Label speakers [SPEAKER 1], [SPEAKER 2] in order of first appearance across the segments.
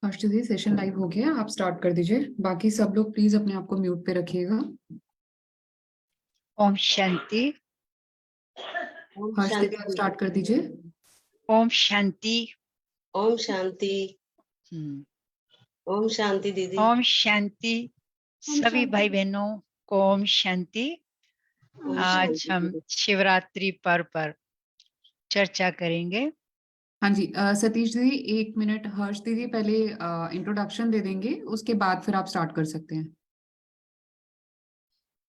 [SPEAKER 1] हर्ष दीदी, session live हो गया, आप स्टार्ट कर दीजिए। बाकी सब लोग प्लीज अपने आप को म्यूट पे रखिएगा।
[SPEAKER 2] ओम शांति।
[SPEAKER 3] ओम
[SPEAKER 1] हर्ष दीदी, आप
[SPEAKER 3] शांति।
[SPEAKER 1] स्टार्ट कर दीजिए।
[SPEAKER 2] ओम शांति।
[SPEAKER 3] ओम शांति। ओम शांति दीदी।
[SPEAKER 2] ओम शांति।
[SPEAKER 4] ओम
[SPEAKER 2] सभी
[SPEAKER 4] शांति।
[SPEAKER 2] भाई बहनों को ओम शांति।
[SPEAKER 3] ओम
[SPEAKER 2] आज
[SPEAKER 3] शांति
[SPEAKER 2] हम
[SPEAKER 3] दीदी।
[SPEAKER 2] शिवरात्रि पर्व पर चर्चा करेंगे।
[SPEAKER 1] हाँ जी, सतीश दीदी 1 मिनट। हर्ष दीदी पहले इंट्रोडक्शन दे देंगे, उसके बाद फिर आप स्टार्ट कर सकते हैं।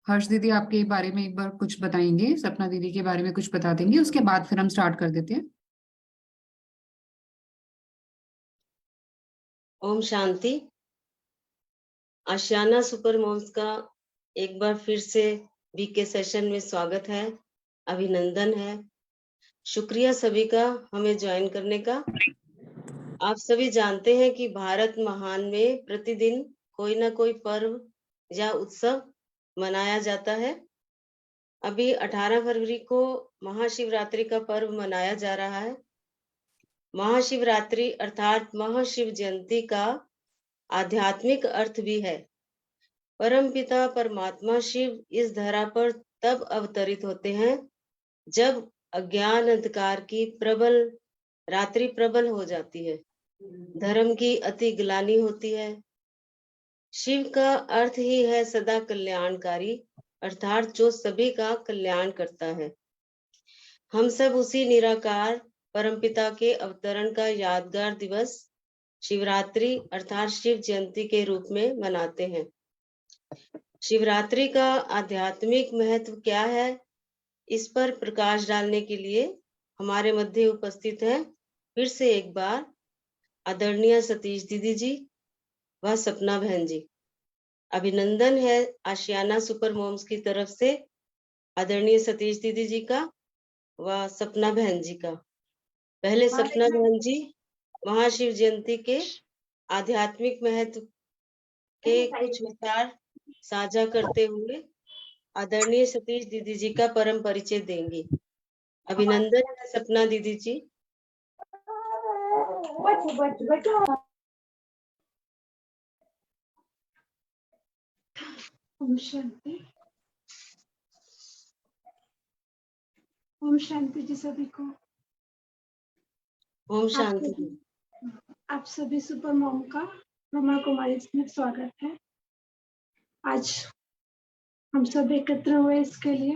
[SPEAKER 1] हर्ष दीदी आपके बारे में एक बार कुछ बताएंगे, सपना दीदी के बारे में कुछ बता देंगे, उसके बाद फिर हम स्टार्ट कर देते हैं।
[SPEAKER 3] ओम शांति। आशियाना सुपर मॉम्स का एक बार फिर से बीके सेशन में स्वागत है, अभिनंदन है। शुक्रिया सभी का हमें ज्वाइन करने का। आप सभी जानते हैं कि भारत महान में प्रतिदिन कोई ना कोई पर्व या उत्सव मनाया जाता है। अभी 18 फरवरी को महाशिवरात्रि का पर्व मनाया जा रहा है। महाशिवरात्रि अर्थात महाशिव जयंती का आध्यात्मिक अर्थ भी है। परमपिता परमात्मा शिव इस धरा पर तब अवतरित होते हैं जब अज्ञान अंधकार की प्रबल रात्रि प्रबल हो जाती है, धर्म की अति ग्लानि होती है। शिव का अर्थ ही है सदा कल्याणकारी, अर्थात जो सभी का कल्याण करता है। हम सब उसी निराकार परमपिता के अवतरण का यादगार दिवस शिवरात्रि अर्थात शिव जयंती के रूप में मनाते हैं। शिवरात्रि का आध्यात्मिक महत्व क्या है, इस पर प्रकाश डालने के लिए हमारे मध्य उपस्थित है फिर से एक बार आदरणीय सतीश दीदी जी व सपना बहन जी। अभिनंदन है आशियाना सुपर मॉम्स की तरफ से आदरणीय सतीश दीदी जी का व सपना बहन जी का। पहले सपना बहन जी महाशिव जयंती के आध्यात्मिक महत्व के कुछ विचार साझा करते हुए आदरणीय सतीश दीदी जी का परम परिचय देंगी। अभिनंदन है सपना दीदी जी।
[SPEAKER 4] ओम शांति। ओम शांति जी सभी को।
[SPEAKER 3] ओम शांति।
[SPEAKER 4] आप सभी सुपर मॉम का ब्रह्मा कुमारी में स्वागत है। आज हम सब एकत्र हुए इसके लिए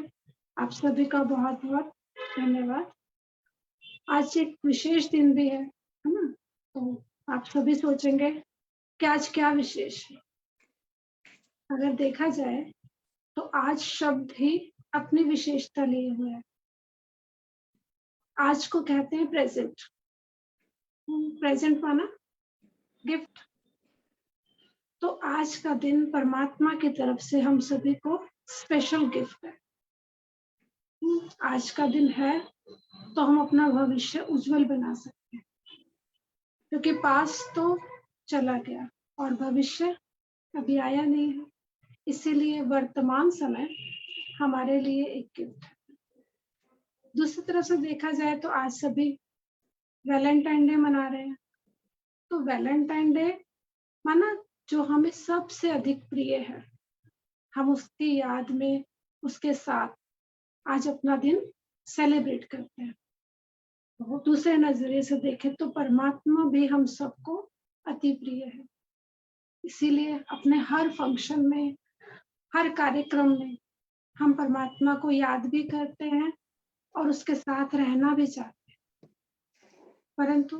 [SPEAKER 4] आप सभी का बहुत बहुत धन्यवाद। आज एक विशेष दिन भी है ना, तो आप सभी सोचेंगे कि आज क्या विशेष है। अगर देखा जाए तो आज शब्द ही अपनी विशेषता लिए हुए है। आज को कहते हैं प्रेजेंट। प्रेजेंट माना गिफ्ट। तो आज का दिन परमात्मा की तरफ से हम सभी को स्पेशल गिफ्ट है। आज का दिन है तो हम अपना भविष्य उज्जवल बना सकते हैं, क्योंकि पास्ट तो चला गया और भविष्य अभी आया नहीं है। इसीलिए वर्तमान समय हमारे लिए एक गिफ्ट है। दूसरी तरफ से देखा जाए तो आज सभी वैलेंटाइन डे मना रहे हैं। तो वैलेंटाइन डे माना जो हमें सबसे अधिक प्रिय है, हम उसकी याद में उसके साथ आज अपना दिन सेलिब्रेट करते हैं। तो दूसरे नजरिए से देखें तो परमात्मा भी हम सबको अति प्रिय है। इसीलिए अपने हर फंक्शन में, हर कार्यक्रम में हम परमात्मा को याद भी करते हैं और उसके साथ रहना भी चाहते हैं। परंतु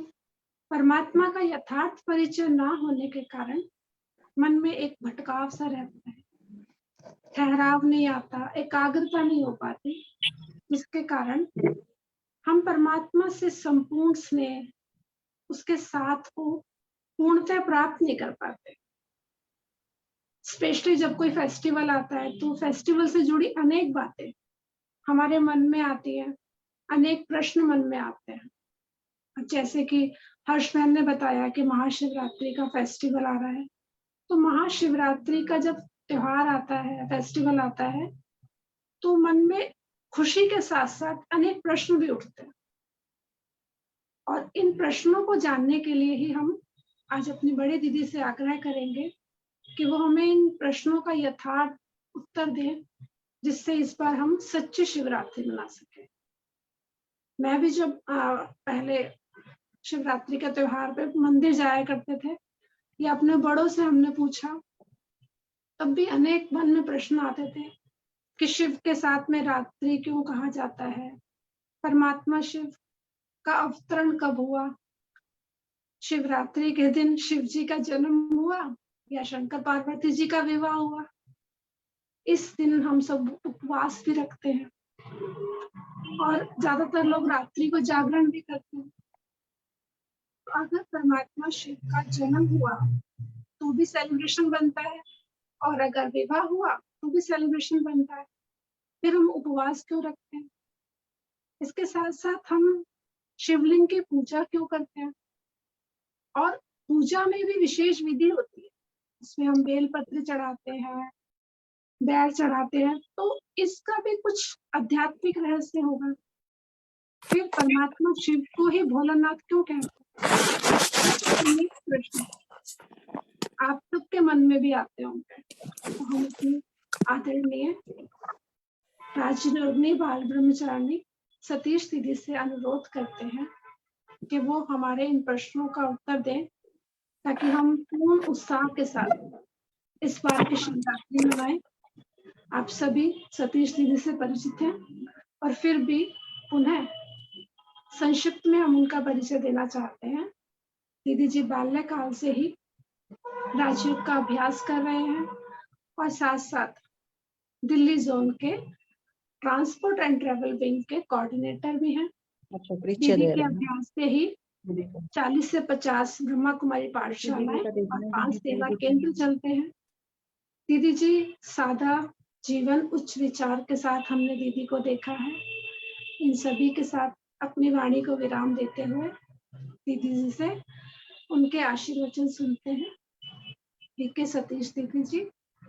[SPEAKER 4] परमात्मा का यथार्थ परिचय ना होने के कारण मन में एक भटकाव सा रहता है, ठहराव नहीं आता, एकाग्रता नहीं हो पाती, जिसके कारण हम परमात्मा से संपूर्ण स्नेह, उसके साथ को पूर्णतः प्राप्त नहीं कर पाते। स्पेशली जब कोई फेस्टिवल आता है तो फेस्टिवल से जुड़ी अनेक बातें हमारे मन में आती हैं, अनेक प्रश्न मन में आते हैं। जैसे कि हर्ष बहन ने बताया कि महाशिवरात्रि का फेस्टिवल आ रहा है, तो महाशिवरात्रि का जब त्योहार आता है, फेस्टिवल आता है, तो मन में खुशी के साथ साथ अनेक प्रश्न भी उठते हैं। और इन प्रश्नों को जानने के लिए ही हम आज अपनी बड़ी दीदी से आग्रह करेंगे कि वो हमें इन प्रश्नों का यथार्थ उत्तर दें, जिससे इस बार हम सच्ची शिवरात्रि मना सके। मैं भी जब पहले शिवरात्रि के त्योहार पे मंदिर जाया करते थे या अपने बड़ों से हमने पूछा, तब भी अनेक मन में प्रश्न आते थे कि शिव के साथ में रात्रि क्यों कहा जाता है, परमात्मा शिव का अवतरण कब हुआ, शिवरात्रि के दिन शिव जी का जन्म हुआ या शंकर पार्वती जी का विवाह हुआ। इस दिन हम सब उपवास भी रखते हैं और ज्यादातर लोग रात्रि को जागरण भी करते हैं। तो अगर परमात्मा शिव का जन्म हुआ तो भी सेलिब्रेशन बनता है, और अगर विवाह हुआ तो भी सेलिब्रेशन बनता है। फिर हम उपवास क्यों रखते हैं? इसके साथ साथ हम शिवलिंग की पूजा क्यों करते हैं? और पूजा में भी विशेष विधि होती है, इसमें हम बेलपत्र चढ़ाते हैं, बैल चढ़ाते हैं, तो इसका भी कुछ आध्यात्मिक रहस्य होगा। फिर परमात्मा शिव को ही भोलानाथ क्यों कहते हैं? ये प्रश्न आप सबके मन में भी आते होंगे। तो हम अपनी आदरणीय राजयोगिनी बाल ब्रह्मचारिणी सतीश दीदी से अनुरोध करते हैं कि वो हमारे इन प्रश्नों का उत्तर दें, ताकि हम पूर्ण उत्साह के साथ इस बार की शिवरात्रि मनाएं। आप सभी सतीश दीदी से परिचित हैं, और फिर भी पुनः संक्षिप्त में हम उनका परिचय देना चाहते हैं। दीदी जी बाल्यकाल से ही राजयोग का अभ्यास कर रहे हैं और साथ साथ दिल्ली जोन के ट्रांसपोर्ट एंड ट्रेवल विंग के कोऑर्डिनेटर भी हैं। दीदी के अभ्यास से ही 40 से 50 ब्रह्मा कुमारी पाठशालाएं और 5 सेवा केंद्र चलते हैं। दीदी जी सादा जीवन उच्च विचार के साथ हमने दीदी को देखा है। इन सभी के साथ अपनी वाणी को विराम देते हुए दीदी जी से उनके आशीर्वचन सुनते हैं। के सतीश दीदी जी,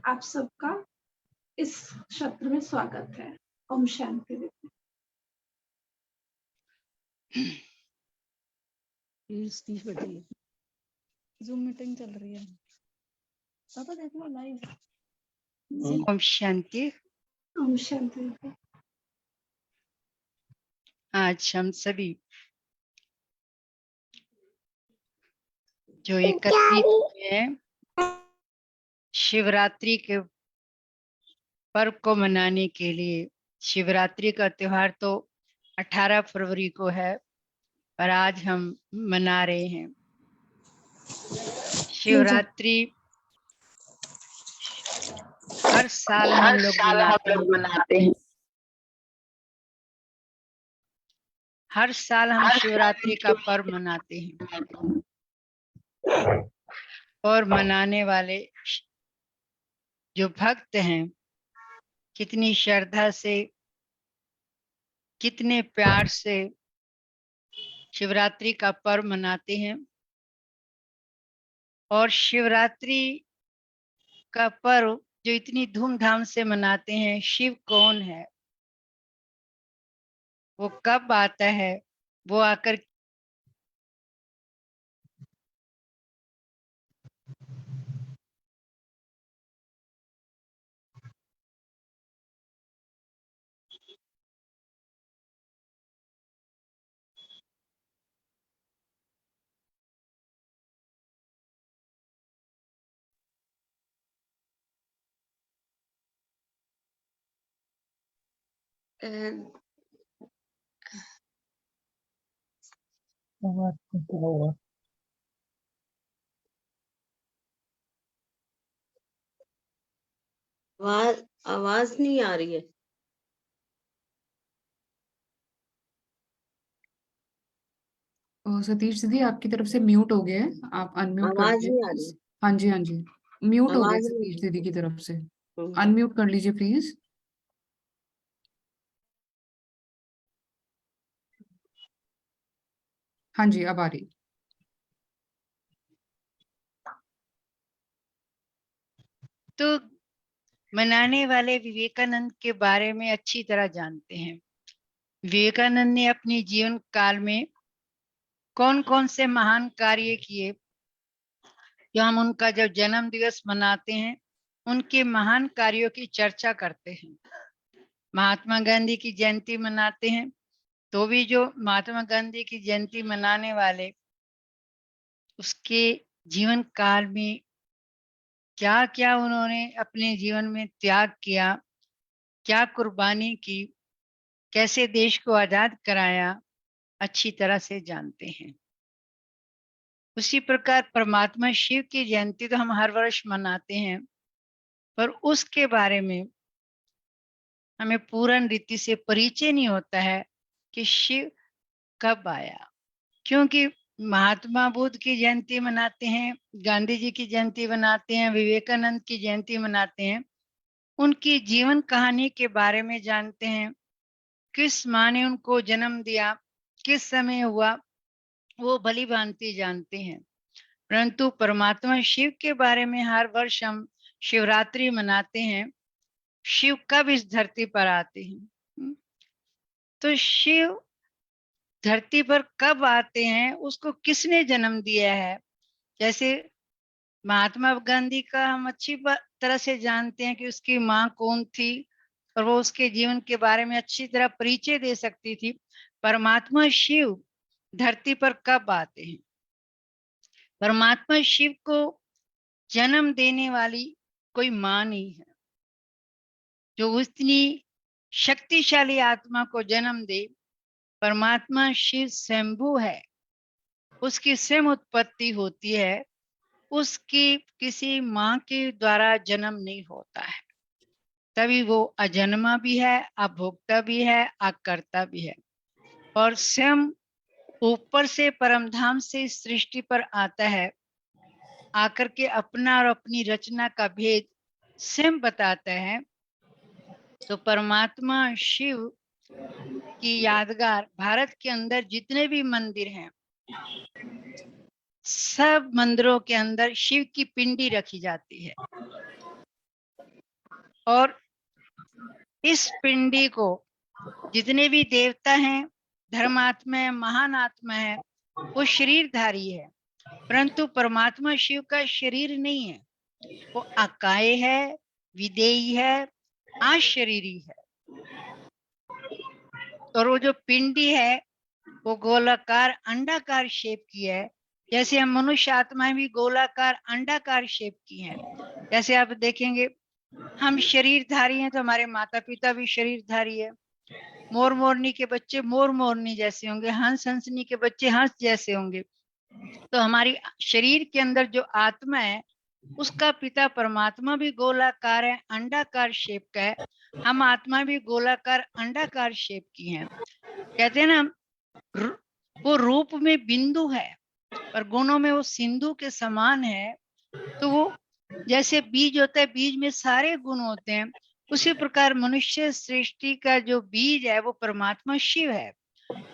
[SPEAKER 4] आप सबका इस सत्र में स्वागत है। ओम शांति दीदी।
[SPEAKER 5] जूम मीटिंग चल रही है, पापा देख लो लाइव।
[SPEAKER 2] ओम शांति।
[SPEAKER 4] ओम शांति दीदी।
[SPEAKER 2] आज हम सभी जो एकत्रित हुए हैं शिवरात्रि के पर्व को मनाने के लिए। शिवरात्रि का त्योहार तो 18 फरवरी को है, पर आज हम मना रहे हैं। शिवरात्रि हर साल हम लोग मनाते हैं। हर साल हम शिवरात्रि का पर्व मनाते हैं, और मनाने वाले जो भक्त हैं कितनी श्रद्धा से, कितने प्यार से शिवरात्रि का पर्व मनाते हैं। और शिवरात्रि का पर्व जो इतनी धूमधाम से मनाते हैं, शिव कौन है, वो कब आता है, वो आकर
[SPEAKER 3] आवाज नहीं आ रही है।
[SPEAKER 1] सतीश दीदी आपकी तरफ से म्यूट हो गया है, आप अनम्यूट कर
[SPEAKER 3] आवाज
[SPEAKER 1] लीजिए
[SPEAKER 3] नहीं आ
[SPEAKER 1] प्लीज।
[SPEAKER 3] रही।
[SPEAKER 1] हाँ जी, हाँ जी, म्यूट हो गया
[SPEAKER 3] आवाज
[SPEAKER 1] सतीश दीदी की तरफ से,
[SPEAKER 3] नहीं।
[SPEAKER 1] अनम्यूट कर लीजिए प्लीज। हाँ जी, अब आ रही।
[SPEAKER 2] तो मनाने वाले विवेकानंद के बारे में अच्छी तरह जानते हैं। विवेकानंद ने अपने जीवन काल में कौन कौन से महान कार्य किए, जो हम उनका जब जन्म दिवस मनाते हैं, उनके महान कार्यों की चर्चा करते हैं। महात्मा गांधी की जयंती मनाते हैं तो भी जो महात्मा गांधी की जयंती मनाने वाले उसके जीवन काल में क्या क्या उन्होंने अपने जीवन में त्याग किया, क्या कुर्बानी की, कैसे देश को आजाद कराया, अच्छी तरह से जानते हैं। उसी प्रकार परमात्मा शिव की जयंती तो हम हर वर्ष मनाते हैं, पर उसके बारे में हमें पूर्ण रीति से परिचय नहीं होता है कि शिव कब आया। क्योंकि महात्मा बुद्ध की जयंती मनाते हैं, गांधी जी की जयंती मनाते हैं, विवेकानंद की जयंती मनाते हैं, उनकी जीवन कहानी के बारे में जानते हैं, किस माँ ने उनको जन्म दिया, किस समय हुआ, वो भली भांति जानते हैं। परंतु परमात्मा शिव के बारे में हर वर्ष हम शिवरात्रि मनाते हैं। शिव कब इस धरती पर आते हैं, तो शिव धरती पर कब आते हैं, उसको किसने जन्म दिया है। जैसे महात्मा गांधी का हम अच्छी तरह से जानते हैं कि उसकी माँ कौन थी और वो उसके जीवन के बारे में अच्छी तरह परिचय दे सकती थी। परमात्मा शिव धरती पर कब आते हैं? परमात्मा शिव को जन्म देने वाली कोई माँ नहीं है जो उतनी शक्तिशाली आत्मा को जन्म दे। परमात्मा शिव स्वयंभू है, उसकी स्वयं उत्पत्ति होती है, उसकी किसी माँ के द्वारा जन्म नहीं होता है, तभी वो अजन्मा भी है, अभोक्ता भी है, अकर्ता भी है, और स्वयं ऊपर से परमधाम से इस सृष्टि पर आता है, आकर के अपना और अपनी रचना का भेद स्वयं बताता है। तो परमात्मा शिव की यादगार भारत के अंदर जितने भी मंदिर हैं, सब मंदिरों के अंदर शिव की पिंडी रखी जाती है, और इस पिंडी को जितने भी देवता हैं, धर्मात्मा है, महान आत्मा है, वो शरीरधारी है, परंतु परमात्मा शिव का शरीर नहीं है, वो अकाय है, विदेही है, अशरीरी है। और वो जो पिंडी है वो गोलाकार अंडाकार शेप की है, जैसे हम मनुष्य आत्माएं भी गोलाकार अंडाकार शेप की हैं। जैसे आप देखेंगे हम शरीरधारी हैं तो हमारे माता पिता भी शरीरधारी है। मोर मोरनी के बच्चे मोर मोरनी जैसे होंगे, हंस हंसनी के बच्चे हंस जैसे होंगे। तो हमारी शरीर के अंदर जो आत्मा है उसका पिता परमात्मा भी गोलाकार है, अंडाकार शेप का है। हम आत्मा भी गोलाकार अंडाकार शेप की हैं। कहते हैं ना, वो रूप में बिंदु है पर गुणों में वो सिंधु के समान है। तो वो जैसे बीज होता है, बीज में सारे गुण होते हैं, उसी प्रकार मनुष्य सृष्टि का जो बीज है वो परमात्मा शिव है।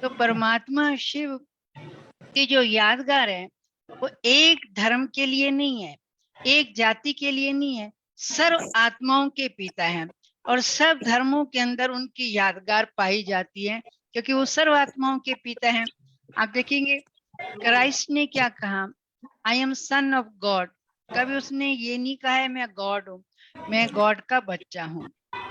[SPEAKER 2] तो परमात्मा शिव की जो यादगार है वो एक धर्म के लिए नहीं है, एक जाति के लिए नहीं है, सर्व आत्माओं के पिता हैं, और सब धर्मों के अंदर उनकी यादगार पाई जाती है क्योंकि वो सर्व आत्माओं के पिता हैं। आप देखेंगे क्राइस्ट ने क्या कहा, I am son of God. कभी उसने ये नहीं कहा है मैं गॉड हूँ, मैं गॉड का बच्चा हूँ।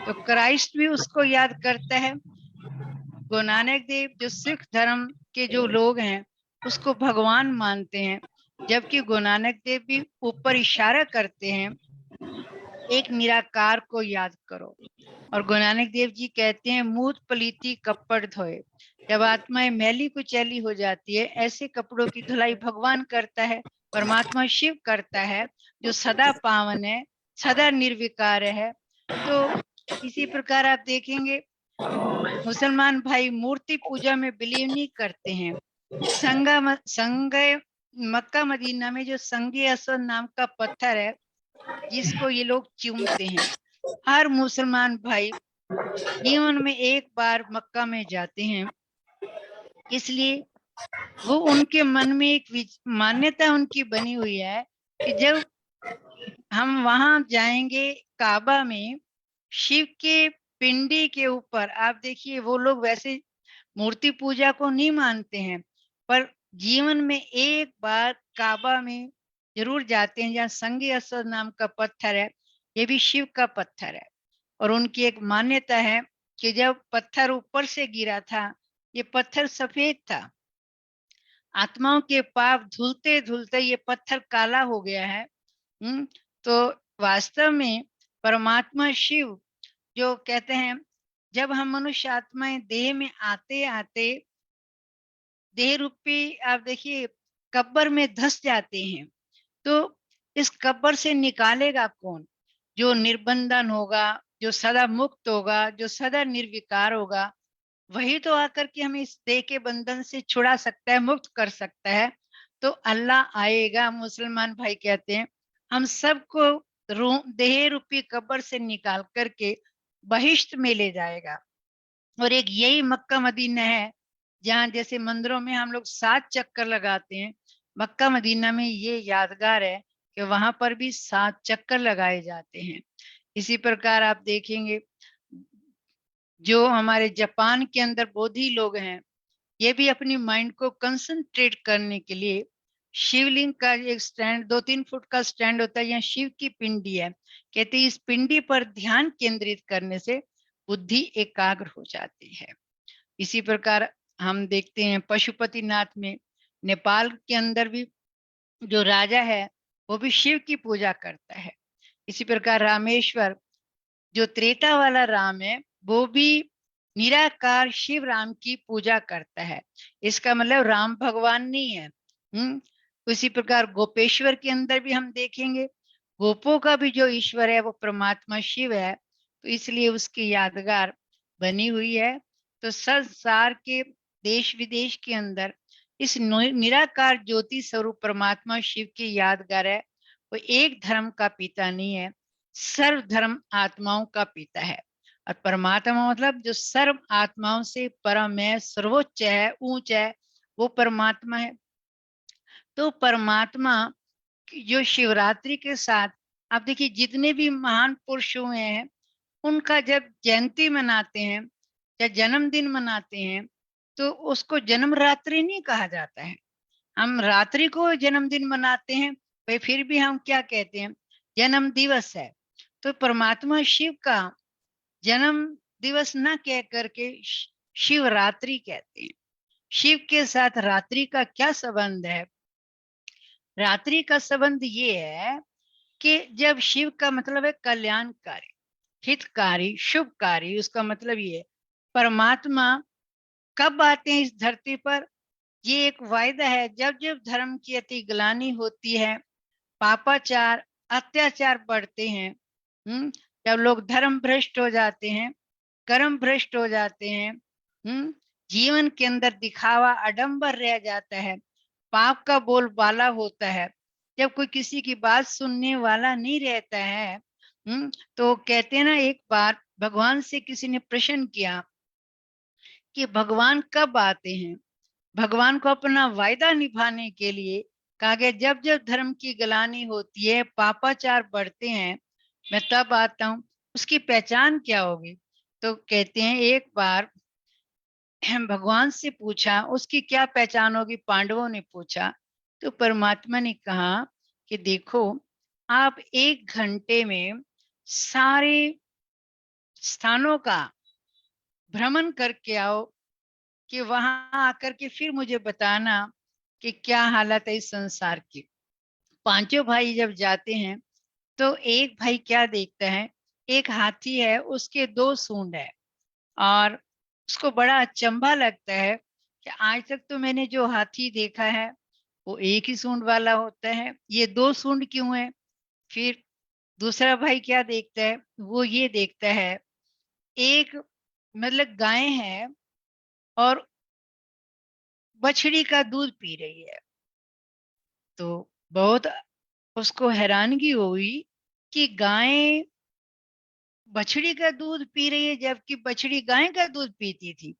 [SPEAKER 2] तो क्राइस्ट भी उसको याद करता है। गुरु नानक देव जो सिख धर्म के जो लोग हैं उसको भगवान मानते हैं, जबकि गुरु नानक देव भी ऊपर इशारा करते हैं एक निराकार को याद करो। और गुरु नानक देव जी कहते हैं मूत पलीती कपड़ धोए। जब आत्माएं मैली कुचैली हो जाती है, ऐसे कपड़ों की धुलाई भगवान करता है, परमात्मा शिव करता है, जो सदा पावन है, सदा निर्विकार है। तो इसी प्रकार आप देखेंगे मुसलमान भाई मूर्ति पूजा में बिलीव नहीं करते हैं। संग मक्का मदीना में जो संगे असवद नाम का पत्थर है जिसको ये लोग चूमते हैं, हर मुसलमान भाई जीवन में एक बार मक्का में जाते हैं, इसलिए वो उनके मन में एक मान्यता उनकी बनी हुई है कि जब हम वहां जाएंगे काबा में शिव के पिंडी के ऊपर, आप देखिए वो लोग वैसे मूर्ति पूजा को नहीं मानते हैं, पर जीवन में एक बार काबा में जरूर जाते हैं जहाँ संगी असद नाम का पत्थर है, ये भी शिव का पत्थर है। और उनकी एक मान्यता है कि जब पत्थर ऊपर से गिरा था, ये पत्थर सफेद था, आत्माओं के पाप धुलते धुलते ये पत्थर काला हो गया है। तो वास्तव में परमात्मा शिव जो कहते हैं, जब हम मनुष्य आत्माएं देह में आते आते देह रूपी आप देखिए कब्र में धंस जाते हैं, तो इस कब्र से निकालेगा कौन? जो निर्बंधन होगा, जो सदा मुक्त होगा, जो सदा निर्विकार होगा, वही तो आकर के हमें इस देह के बंधन से छुड़ा सकता है, मुक्त कर सकता है। तो अल्लाह आएगा, मुसलमान भाई कहते हैं, हम सबको देह रूपी कब्र से निकाल करके बहिष्ठ में ले जाएगा। और एक यही मक्का मदीना है जहाँ जैसे मंदिरों में हम लोग 7 चक्कर लगाते हैं, मक्का मदीना में ये यादगार है कि वहां पर भी 7 चक्कर लगाए जाते हैं। इसी प्रकार आप देखेंगे जो हमारे जापान के अंदर बोधि लोग हैं, ये भी अपनी माइंड को कंसंट्रेट करने के लिए शिवलिंग का एक स्टैंड 2-3 फुट का स्टैंड होता है, यहाँ शिव की पिंडी है, कहते हैं इस पिंडी पर ध्यान केंद्रित करने से बुद्धि एकाग्र हो जाती है। इसी प्रकार हम देखते हैं पशुपतिनाथ में, नेपाल के अंदर भी जो राजा है वो भी शिव की पूजा करता है। इसी प्रकार रामेश्वर जो त्रेता वाला राम है वो भी निराकार शिव राम की पूजा करता है, इसका मतलब राम भगवान नहीं है। उसी प्रकार गोपेश्वर के अंदर भी हम देखेंगे गोपों का भी जो ईश्वर है वो परमात्मा शिव है, तो इसलिए उसकी यादगार बनी हुई है। तो संसार के देश विदेश के अंदर इस निराकार ज्योति स्वरूप परमात्मा शिव की यादगार है। वो एक धर्म का पिता नहीं है, सर्व धर्म आत्माओं का पिता है। और परमात्मा मतलब जो सर्व आत्माओं से परम है, सर्वोच्च है, ऊंच है, वो परमात्मा है। तो परमात्मा जो शिवरात्रि के साथ आप देखिए जितने भी महान पुरुष हुए हैं उनका जब जयंती मनाते हैं या जन्मदिन मनाते हैं तो उसको जन्म रात्रि नहीं कहा जाता है, हम रात्रि को जन्मदिन मनाते हैं, भाई फिर भी हम क्या कहते हैं, जन्म दिवस है। तो परमात्मा शिव का जन्म दिवस न कह करके शिवरात्रि कहते हैं। शिव के साथ रात्रि का क्या संबंध है? रात्रि का संबंध ये है कि जब शिव का मतलब है कल्याणकारी, हितकारी, शुभकारी, उसका मतलब ये परमात्मा कब आते हैं इस धरती पर, ये एक वायदा है जब जब धर्म की अति ग्लानि होती है, पापाचार अत्याचार बढ़ते हैं, जब लोग धर्म भ्रष्ट हो जाते हैं, कर्म भ्रष्ट हो जाते हैं, जीवन के अंदर दिखावा आडंबर रह जाता है, पाप का बोलबाला होता है, जब कोई किसी की बात सुनने वाला नहीं रहता है, तो कहते हैं ना, एक बार भगवान से किसी ने प्रश्न किया कि भगवान कब आते हैं। भगवान को अपना वायदा निभाने के लिए कहा गया जब जब धर्म की ग्लानि होती है, पापाचार बढ़ते हैं, मैं तब आता हूँ। उसकी पहचान क्या होगी? तो कहते हैं एक बार भगवान से पूछा उसकी क्या पहचान होगी, पांडवों ने पूछा, तो परमात्मा ने कहा कि देखो आप 1 घंटे में सारे स्थानों का भ्रमण करके आओ, कि वहां आकर के फिर मुझे बताना कि क्या हालत है इस संसार की। 5 भाई जब जाते हैं तो एक भाई क्या देखता है, एक हाथी है, उसके 2 सूंड है, और उसको बड़ा अचंभा लगता है कि आज तक तो मैंने जो हाथी देखा है वो एक ही सूंड वाला होता है, ये 2 सूंड क्यों है? फिर दूसरा भाई क्या देखता है, वो ये देखता है एक मतलब गाय है और बछड़ी का दूध पी रही है। तो बहुत उसको हैरानगी हुई कि गाय बछड़ी का दूध पी रही है जबकि बछड़ी गाय का दूध पीती थी।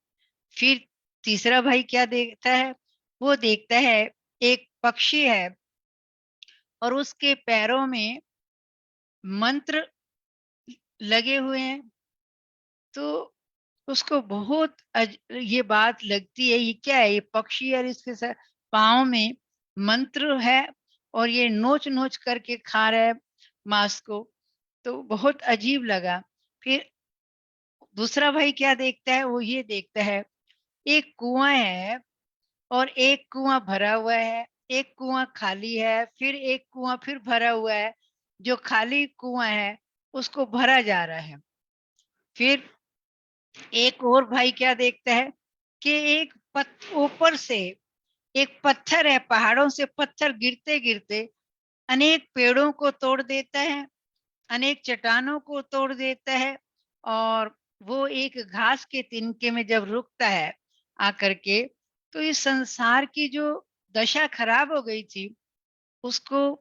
[SPEAKER 2] फिर तीसरा भाई क्या देखता है, वो देखता है एक पक्षी है और उसके पैरों में मंत्र लगे हुए हैं। तो उसको बहुत ये बात लगती है, ये क्या है, ये पक्षी है, इसके साथ पाँव में मंत्र है और ये नोच नोच करके खा रहा है मांस को, तो बहुत अजीब लगा। फिर दूसरा भाई क्या देखता है, वो ये देखता है एक कुआं है और एक कुआं भरा हुआ है, एक कुआं खाली है, फिर एक कुआं फिर भरा हुआ है। जो खाली कुआं है उसको भरा जा रहा है। फिर एक और भाई क्या देखता है कि एक ऊपर से एक पत्थर है, पहाड़ों से पत्थर गिरते गिरते अनेक पेड़ों को तोड़ देता है, अनेक चट्टानों को तोड़ देता है। और वो एक घास के तिनके में जब रुकता है आकर के, तो इस संसार की जो दशा खराब हो गई थी उसको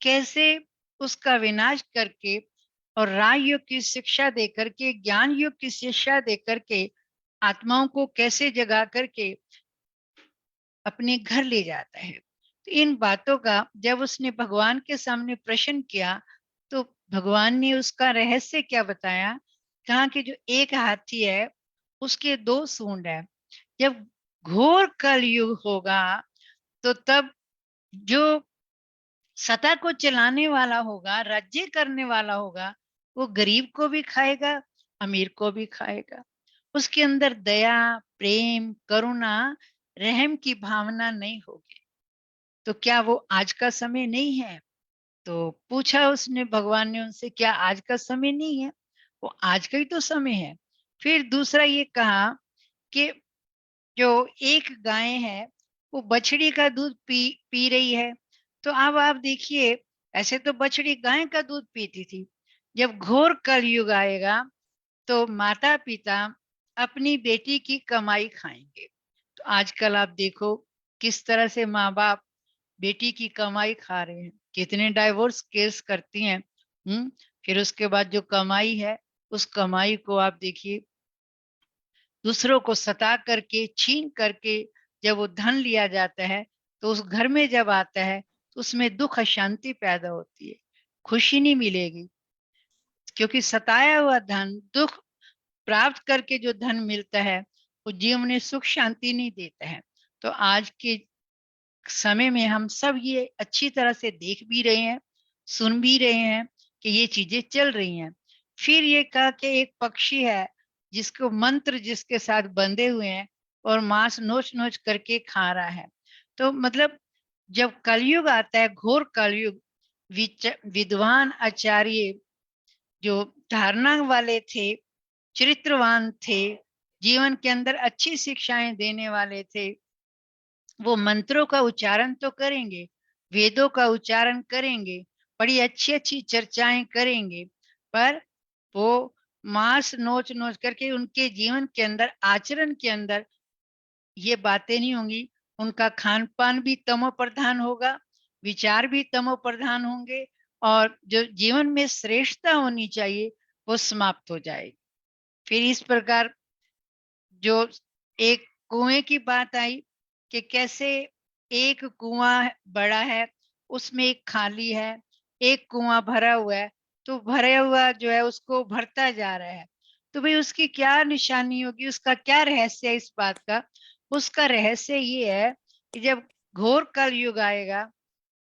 [SPEAKER 2] कैसे उसका विनाश करके और राजयोग की शिक्षा दे करके, ज्ञान योग की शिक्षा दे करके आत्माओं को कैसे जगा करके अपने घर ले जाता है। तो इन बातों का जब उसने भगवान के सामने प्रश्न किया तो भगवान ने उसका रहस्य क्या बताया। कहा कि जो एक हाथी है उसके 2 सूंड है। जब घोर कलयुग होगा तो तब जो सत्ता को चलाने वाला होगा, राज्य करने वाला होगा, वो गरीब को भी खाएगा, अमीर को भी खाएगा। उसके अंदर दया, प्रेम, करुणा, रहम की भावना नहीं होगी। तो क्या वो आज का समय नहीं है? तो पूछा उसने, भगवान ने उनसे, क्या आज का समय नहीं है? वो आज का ही तो समय है। फिर दूसरा ये कहा कि जो एक गाय है वो बछड़ी का दूध पी रही है। तो अब आप देखिए, ऐसे तो बछड़ी गाय का दूध पीती थी। जब घोर कलयुग आएगा तो माता पिता अपनी बेटी की कमाई खाएंगे। तो आजकल आप देखो किस तरह से माँ बाप बेटी की कमाई खा रहे हैं, कितने डाइवोर्स केस करती हैं। फिर उसके बाद जो कमाई है उस कमाई को आप देखिए दूसरों को सता करके, छीन करके जब वो धन लिया जाता है तो उस घर में जब आता है तो उसमें दुख अशांति पैदा होती है, खुशी नहीं मिलेगी। क्योंकि सताया हुआ धन, दुख प्राप्त करके जो धन मिलता है वो जीवन में सुख शांति नहीं देता है। तो आज के समय में हम सब ये अच्छी तरह से देख भी रहे हैं, सुन भी रहे हैं कि ये चीजें चल रही हैं। फिर ये कहा कि एक पक्षी है जिसको मंत्र जिसके साथ बंधे हुए हैं और मांस नोच नोच करके खा रहा है। तो मतलब जब कलयुग आता है, घोर कलयुग, विद्वान आचार्य जो धारणा वाले थे, चरित्रवान थे, जीवन के अंदर अच्छी शिक्षाएं देने वाले थे, वो मंत्रों का उच्चारण तो करेंगे, वेदों का उच्चारण करेंगे, बड़ी अच्छी अच्छी चर्चाएं करेंगे, पर वो मांस नोच नोच करके उनके जीवन के अंदर, आचरण के अंदर ये बातें नहीं होंगी। उनका खान पान भी तमो प्रधान होगा, विचार भी तमो प्रधान होंगे, और जो जीवन में श्रेष्ठता होनी चाहिए वो समाप्त हो जाएगी। फिर इस प्रकार जो एक कुएं की बात आई कि कैसे एक कुआं बड़ा है, उसमें एक खाली है, एक कुआं भरा हुआ है, तो भरा हुआ जो है उसको भरता जा रहा है। तो भाई उसकी क्या निशानी होगी, उसका क्या रहस्य है इस बात का? उसका रहस्य ये है कि जब घोर कलयुग आएगा,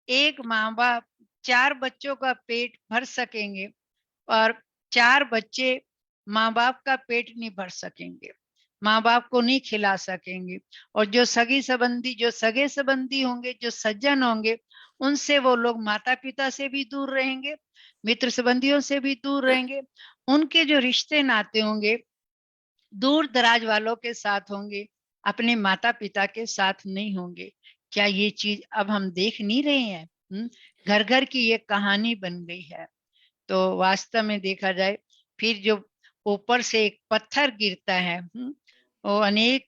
[SPEAKER 2] एक माँ बाप 4 बच्चों का पेट भर सकेंगे और 4 बच्चे माँ बाप का पेट नहीं भर सकेंगे, माँ बाप को नहीं खिला सकेंगे। और जो सगी संबंधी, जो सगे संबंधी होंगे, जो सज्जन होंगे, उनसे वो लोग माता पिता से भी दूर रहेंगे, मित्र संबंधियों से भी दूर रहेंगे। उनके जो रिश्ते नाते होंगे दूर दराज वालों के साथ होंगे, अपने माता पिता के साथ नहीं होंगे। क्या ये चीज अब हम देख नहीं रहे हैं? घर घर की ये कहानी बन गई है। तो वास्तव में देखा जाए, फिर जो ऊपर से एक पत्थर गिरता है, वो अनेक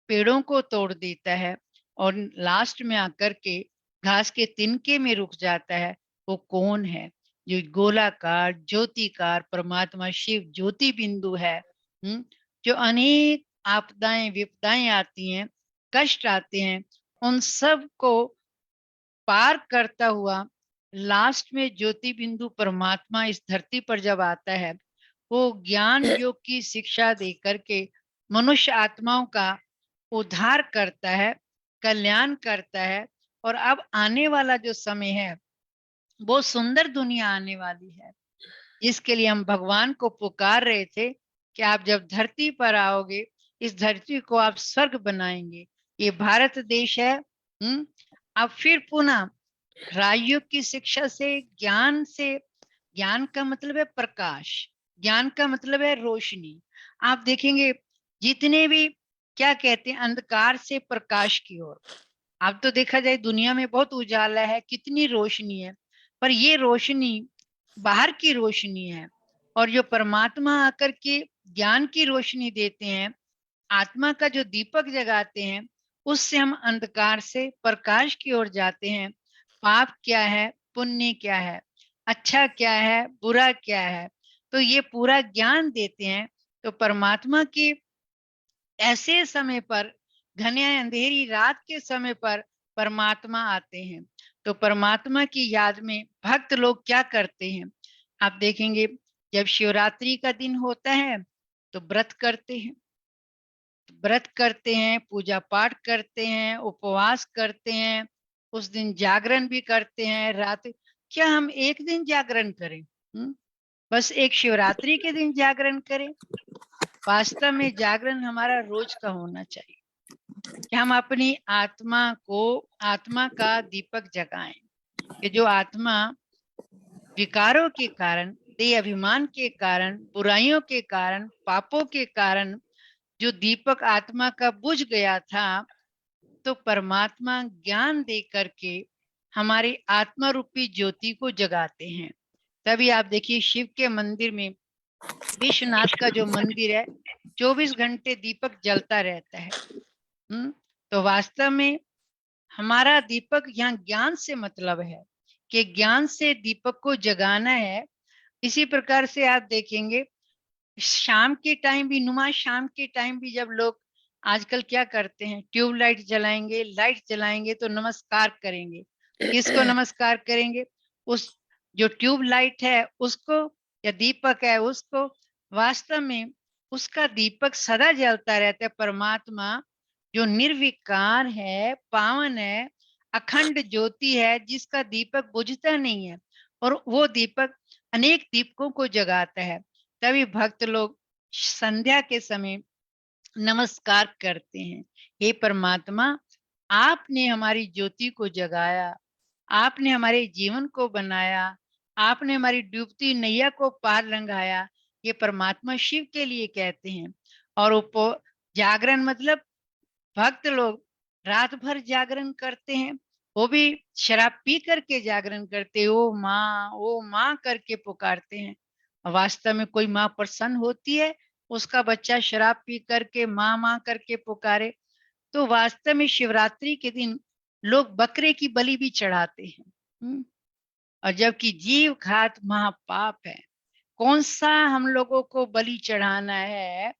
[SPEAKER 2] पेड़ों को तोड़ देता है और लास्ट में आकर के घास के तिनके में रुक जाता है। वो कौन है? जो गोलाकार ज्योतिकार परमात्मा शिव ज्योति बिंदु है, जो अनेक आपदाएं विपदाएं आती हैं, कष्ट आते हैं, उन सब को पार करता हुआ लास्ट में ज्योति बिंदु परमात्मा इस धरती पर जब आता है, वो ज्ञान योग की शिक्षा दे करके मनुष्य आत्माओं का उद्धार करता है, कल्याण करता है और अब आने वाला जो समय है वो सुंदर दुनिया आने वाली है, जिसके लिए हम भगवान को पुकार रहे थे कि आप जब धरती पर आओगे, इस धरती को आप स्वर्ग बनाएंगे। ये भारत देश है। अब फिर पुनः राजयोग की शिक्षा से, ज्ञान का मतलब है प्रकाश, ज्ञान का मतलब है रोशनी। आप देखेंगे जितने भी क्या कहते हैं, अंधकार से प्रकाश की ओर। अब तो देखा जाए दुनिया में बहुत उजाला है, कितनी रोशनी है, पर ये रोशनी बाहर की रोशनी है। और जो परमात्मा आकर के ज्ञान की रोशनी देते हैं, आत्मा का जो दीपक जगाते हैं, उससे हम अंधकार से प्रकाश की ओर जाते हैं। पाप क्या है, पुण्य क्या है, अच्छा क्या है, बुरा क्या है, तो ये पूरा ज्ञान देते हैं। तो परमात्मा की ऐसे समय पर, घने अंधेरी रात के समय पर परमात्मा आते हैं। तो परमात्मा की याद में भक्त लोग क्या करते हैं, आप देखेंगे जब शिवरात्रि का दिन होता है तो व्रत करते हैं, पूजा पाठ करते हैं, उपवास करते हैं, उस दिन जागरण भी करते हैं रात। क्या हम एक दिन जागरण करें? बस एक शिवरात्रि के दिन जागरण करें? वास्तव में जागरण हमारा रोज का होना चाहिए कि हम अपनी आत्मा का दीपक जगाएं। कि जो आत्मा विकारों के कारण, देह अभिमान के कारण, बुराइयों के कारण, पापों के कारण जो दीपक आत्मा का बुझ गया था, तो परमात्मा ज्ञान दे करके हमारी आत्मा रूपी ज्योति को जगाते हैं। तभी आप देखिए शिव के मंदिर में, विश्वनाथ का जो मंदिर है, 24 घंटे दीपक जलता रहता है। तो वास्तव में हमारा दीपक यहाँ ज्ञान से मतलब है कि ज्ञान से दीपक को जगाना है। इसी प्रकार से आप देखेंगे शाम के टाइम भी, शाम के टाइम भी जब लोग आजकल क्या करते हैं, ट्यूबलाइट जलाएंगे, लाइट जलाएंगे तो नमस्कार करेंगे। किसको नमस्कार करेंगे? उस जो ट्यूबलाइट है उसको, या दीपक है उसको। वास्तव में उसका दीपक सदा जलता रहता है। परमात्मा जो निर्विकार है, पावन है, अखंड ज्योति है, जिसका दीपक बुझता नहीं है, और वो दीपक अनेक दीपकों को जगाता है। तभी भक्त लोग संध्या के समय नमस्कार करते हैं। हे परमात्मा, आपने हमारी ज्योति को जगाया, आपने हमारे जीवन को बनाया, आपने हमारी डूबती नैया को पार लंघाया। ये परमात्मा शिव के लिए कहते हैं। और जागरण मतलब भक्त लोग रात भर जागरण करते हैं, वो भी शराब पी करके जागरण करते, ओ माँ करके पुकारते हैं। वास्तव में कोई माँ प्रसन्न होती है उसका बच्चा शराब पी करके माँ माँ करके पुकारे? तो वास्तव में शिवरात्रि के दिन लोग बकरे की बलि भी चढ़ाते हैं। और जबकि जीव घात महापाप है, कौन सा हम लोगों को बलि चढ़ाना है?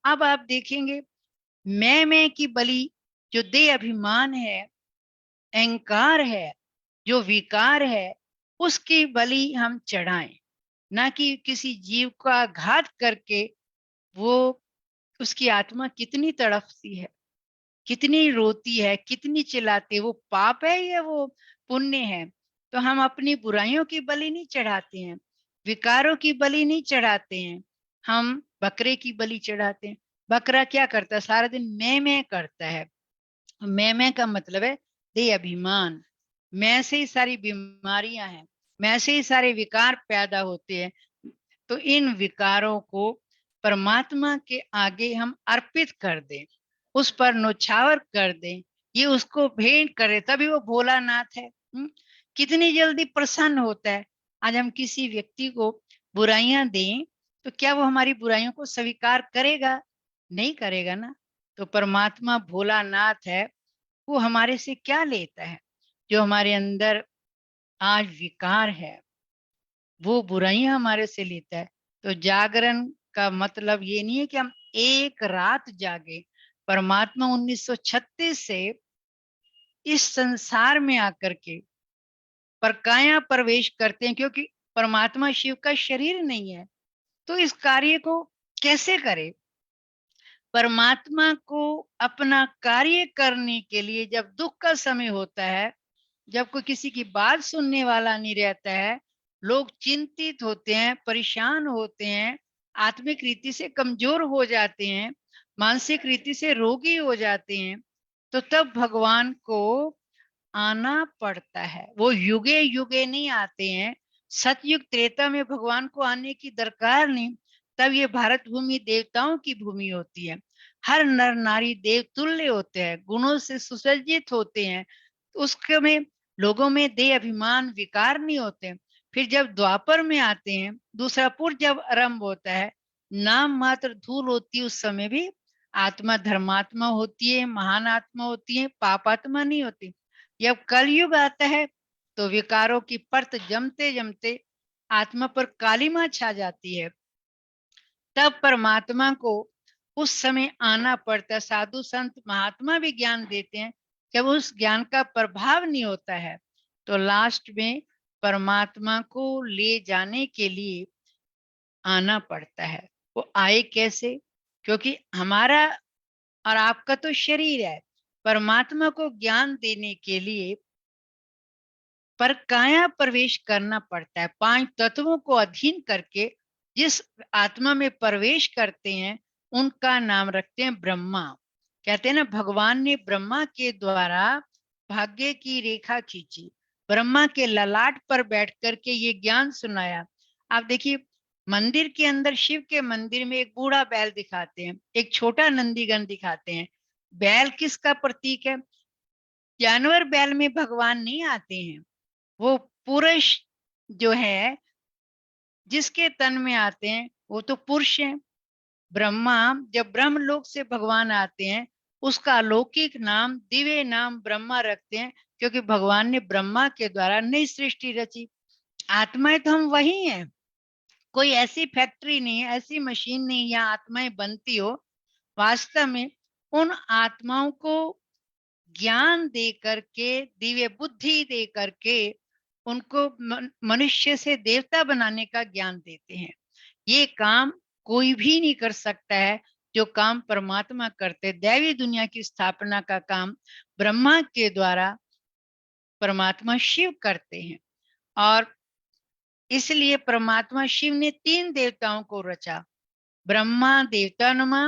[SPEAKER 2] अब आप देखेंगे मैं की बलि, जो देह अभिमान है, अहंकार है, जो विकार है, उसकी बलि हम चढ़ाएं, ना कि किसी जीव का घात करके। वो उसकी आत्मा कितनी तड़पती है, कितनी रोती है, कितनी चिल्लाती है। वो पाप है या वो पुण्य है? तो हम अपनी बुराइयों की बलि नहीं चढ़ाते हैं, विकारों की बलि नहीं चढ़ाते हैं, हम बकरे की बलि चढ़ाते हैं। बकरा क्या करता है? सारा दिन मैं करता है। मैं का मतलब है देह अभिमान। मैं से ही सारी बीमारियां हैं, मैं से ही सारे विकार पैदा होते हैं। तो इन विकारों को परमात्मा के आगे हम अर्पित कर दें, उस पर नौछावर कर दें, ये उसको भेंट करे, तभी वो भोलानाथ है। कितनी जल्दी प्रसन्न होता है। आज हम किसी व्यक्ति को बुराइयां दें तो क्या वो हमारी बुराइयों को स्वीकार करेगा? नहीं करेगा ना। तो परमात्मा भोलानाथ है, वो हमारे से क्या लेता है? जो हमारे अंदर आज विकार है, वो बुराइयां हमारे से लेता है। तो जागरण का मतलब ये नहीं है कि हम एक रात जागे। परमात्मा 1936 से इस संसार में आकर के परकाया प्रवेश करते हैं, क्योंकि परमात्मा शिव का शरीर नहीं है, तो इस कार्य को कैसे करे? परमात्मा को अपना कार्य करने के लिए जब दुख का समय होता है जब कोई किसी की बात सुनने वाला नहीं रहता है, लोग चिंतित होते हैं, परेशान होते हैं, आत्मिक रीति से कमजोर हो जाते हैं, मानसिक रीति से रोगी हो जाते हैं, तो तब भगवान को आना पड़ता है। वो युगे युगे नहीं आते हैं। सतयुग त्रेता में भगवान को आने की दरकार नहीं, तब ये भारत भूमि देवताओं की भूमि होती है। हर नर नारी देव तुल्य होते हैं, गुणों से सुसज्जित होते हैं, उसके में लोगों में देह अभिमान विकार नहीं होते। फिर जब द्वापर में आते हैं, दूसरा पुर जब आरंभ होता है, नाम मात्र धूल होती है, उस समय भी आत्मा धर्मात्मा होती है, महान आत्मा होती है, पापात्मा नहीं होती। जब कलयुग आता है तो विकारों की परत जमते जमते आत्मा पर कालिमा छा जाती है, तब परमात्मा को उस समय आना पड़ता है। साधु संत महात्मा भी ज्ञान देते हैं, जब उस ज्ञान का प्रभाव नहीं होता है तो लास्ट में परमात्मा को ले जाने के लिए आना पड़ता है। वो आए कैसे? क्योंकि हमारा और आपका तो शरीर है, परमात्मा को ज्ञान देने के लिए पर काया प्रवेश करना पड़ता है। 5 तत्वों को अधीन करके जिस आत्मा में प्रवेश करते हैं उनका नाम रखते हैं ब्रह्मा। कहते हैं ना, भगवान ने ब्रह्मा के द्वारा भाग्य की रेखा खींची, ब्रह्मा के ललाट पर बैठ करके ये ज्ञान सुनाया। आप देखिए, मंदिर के अंदर, शिव के मंदिर में एक बूढ़ा बैल दिखाते हैं, एक छोटा नंदीगण दिखाते हैं। बैल किसका प्रतीक है? जानवर बैल में भगवान नहीं आते हैं, वो पुरुष जो है जिसके तन में आते हैं वो तो पुरुष है। ब्रह्मा, जब ब्रह्मलोक से भगवान आते हैं, उसका अलौकिक नाम, दिव्य नाम ब्रह्मा रखते हैं, क्योंकि भगवान ने ब्रह्मा के द्वारा नई सृष्टि रची। आत्माएं तो हम वही हैं, कोई ऐसी फैक्ट्री नहीं है, ऐसी मशीन नहीं यहाँ आत्माएं बनती हो। वास्तव में उन आत्माओं को ज्ञान दे करके, दिव्य बुद्धि दे करके उनको मनुष्य से देवता बनाने का ज्ञान देते हैं। ये काम कोई भी नहीं कर सकता है जो काम परमात्मा करते। दैवी दुनिया की स्थापना का काम ब्रह्मा के द्वारा परमात्मा शिव करते हैं, और इसलिए परमात्मा शिव ने 3 देवताओं को रचा। ब्रह्मा देवता नमा,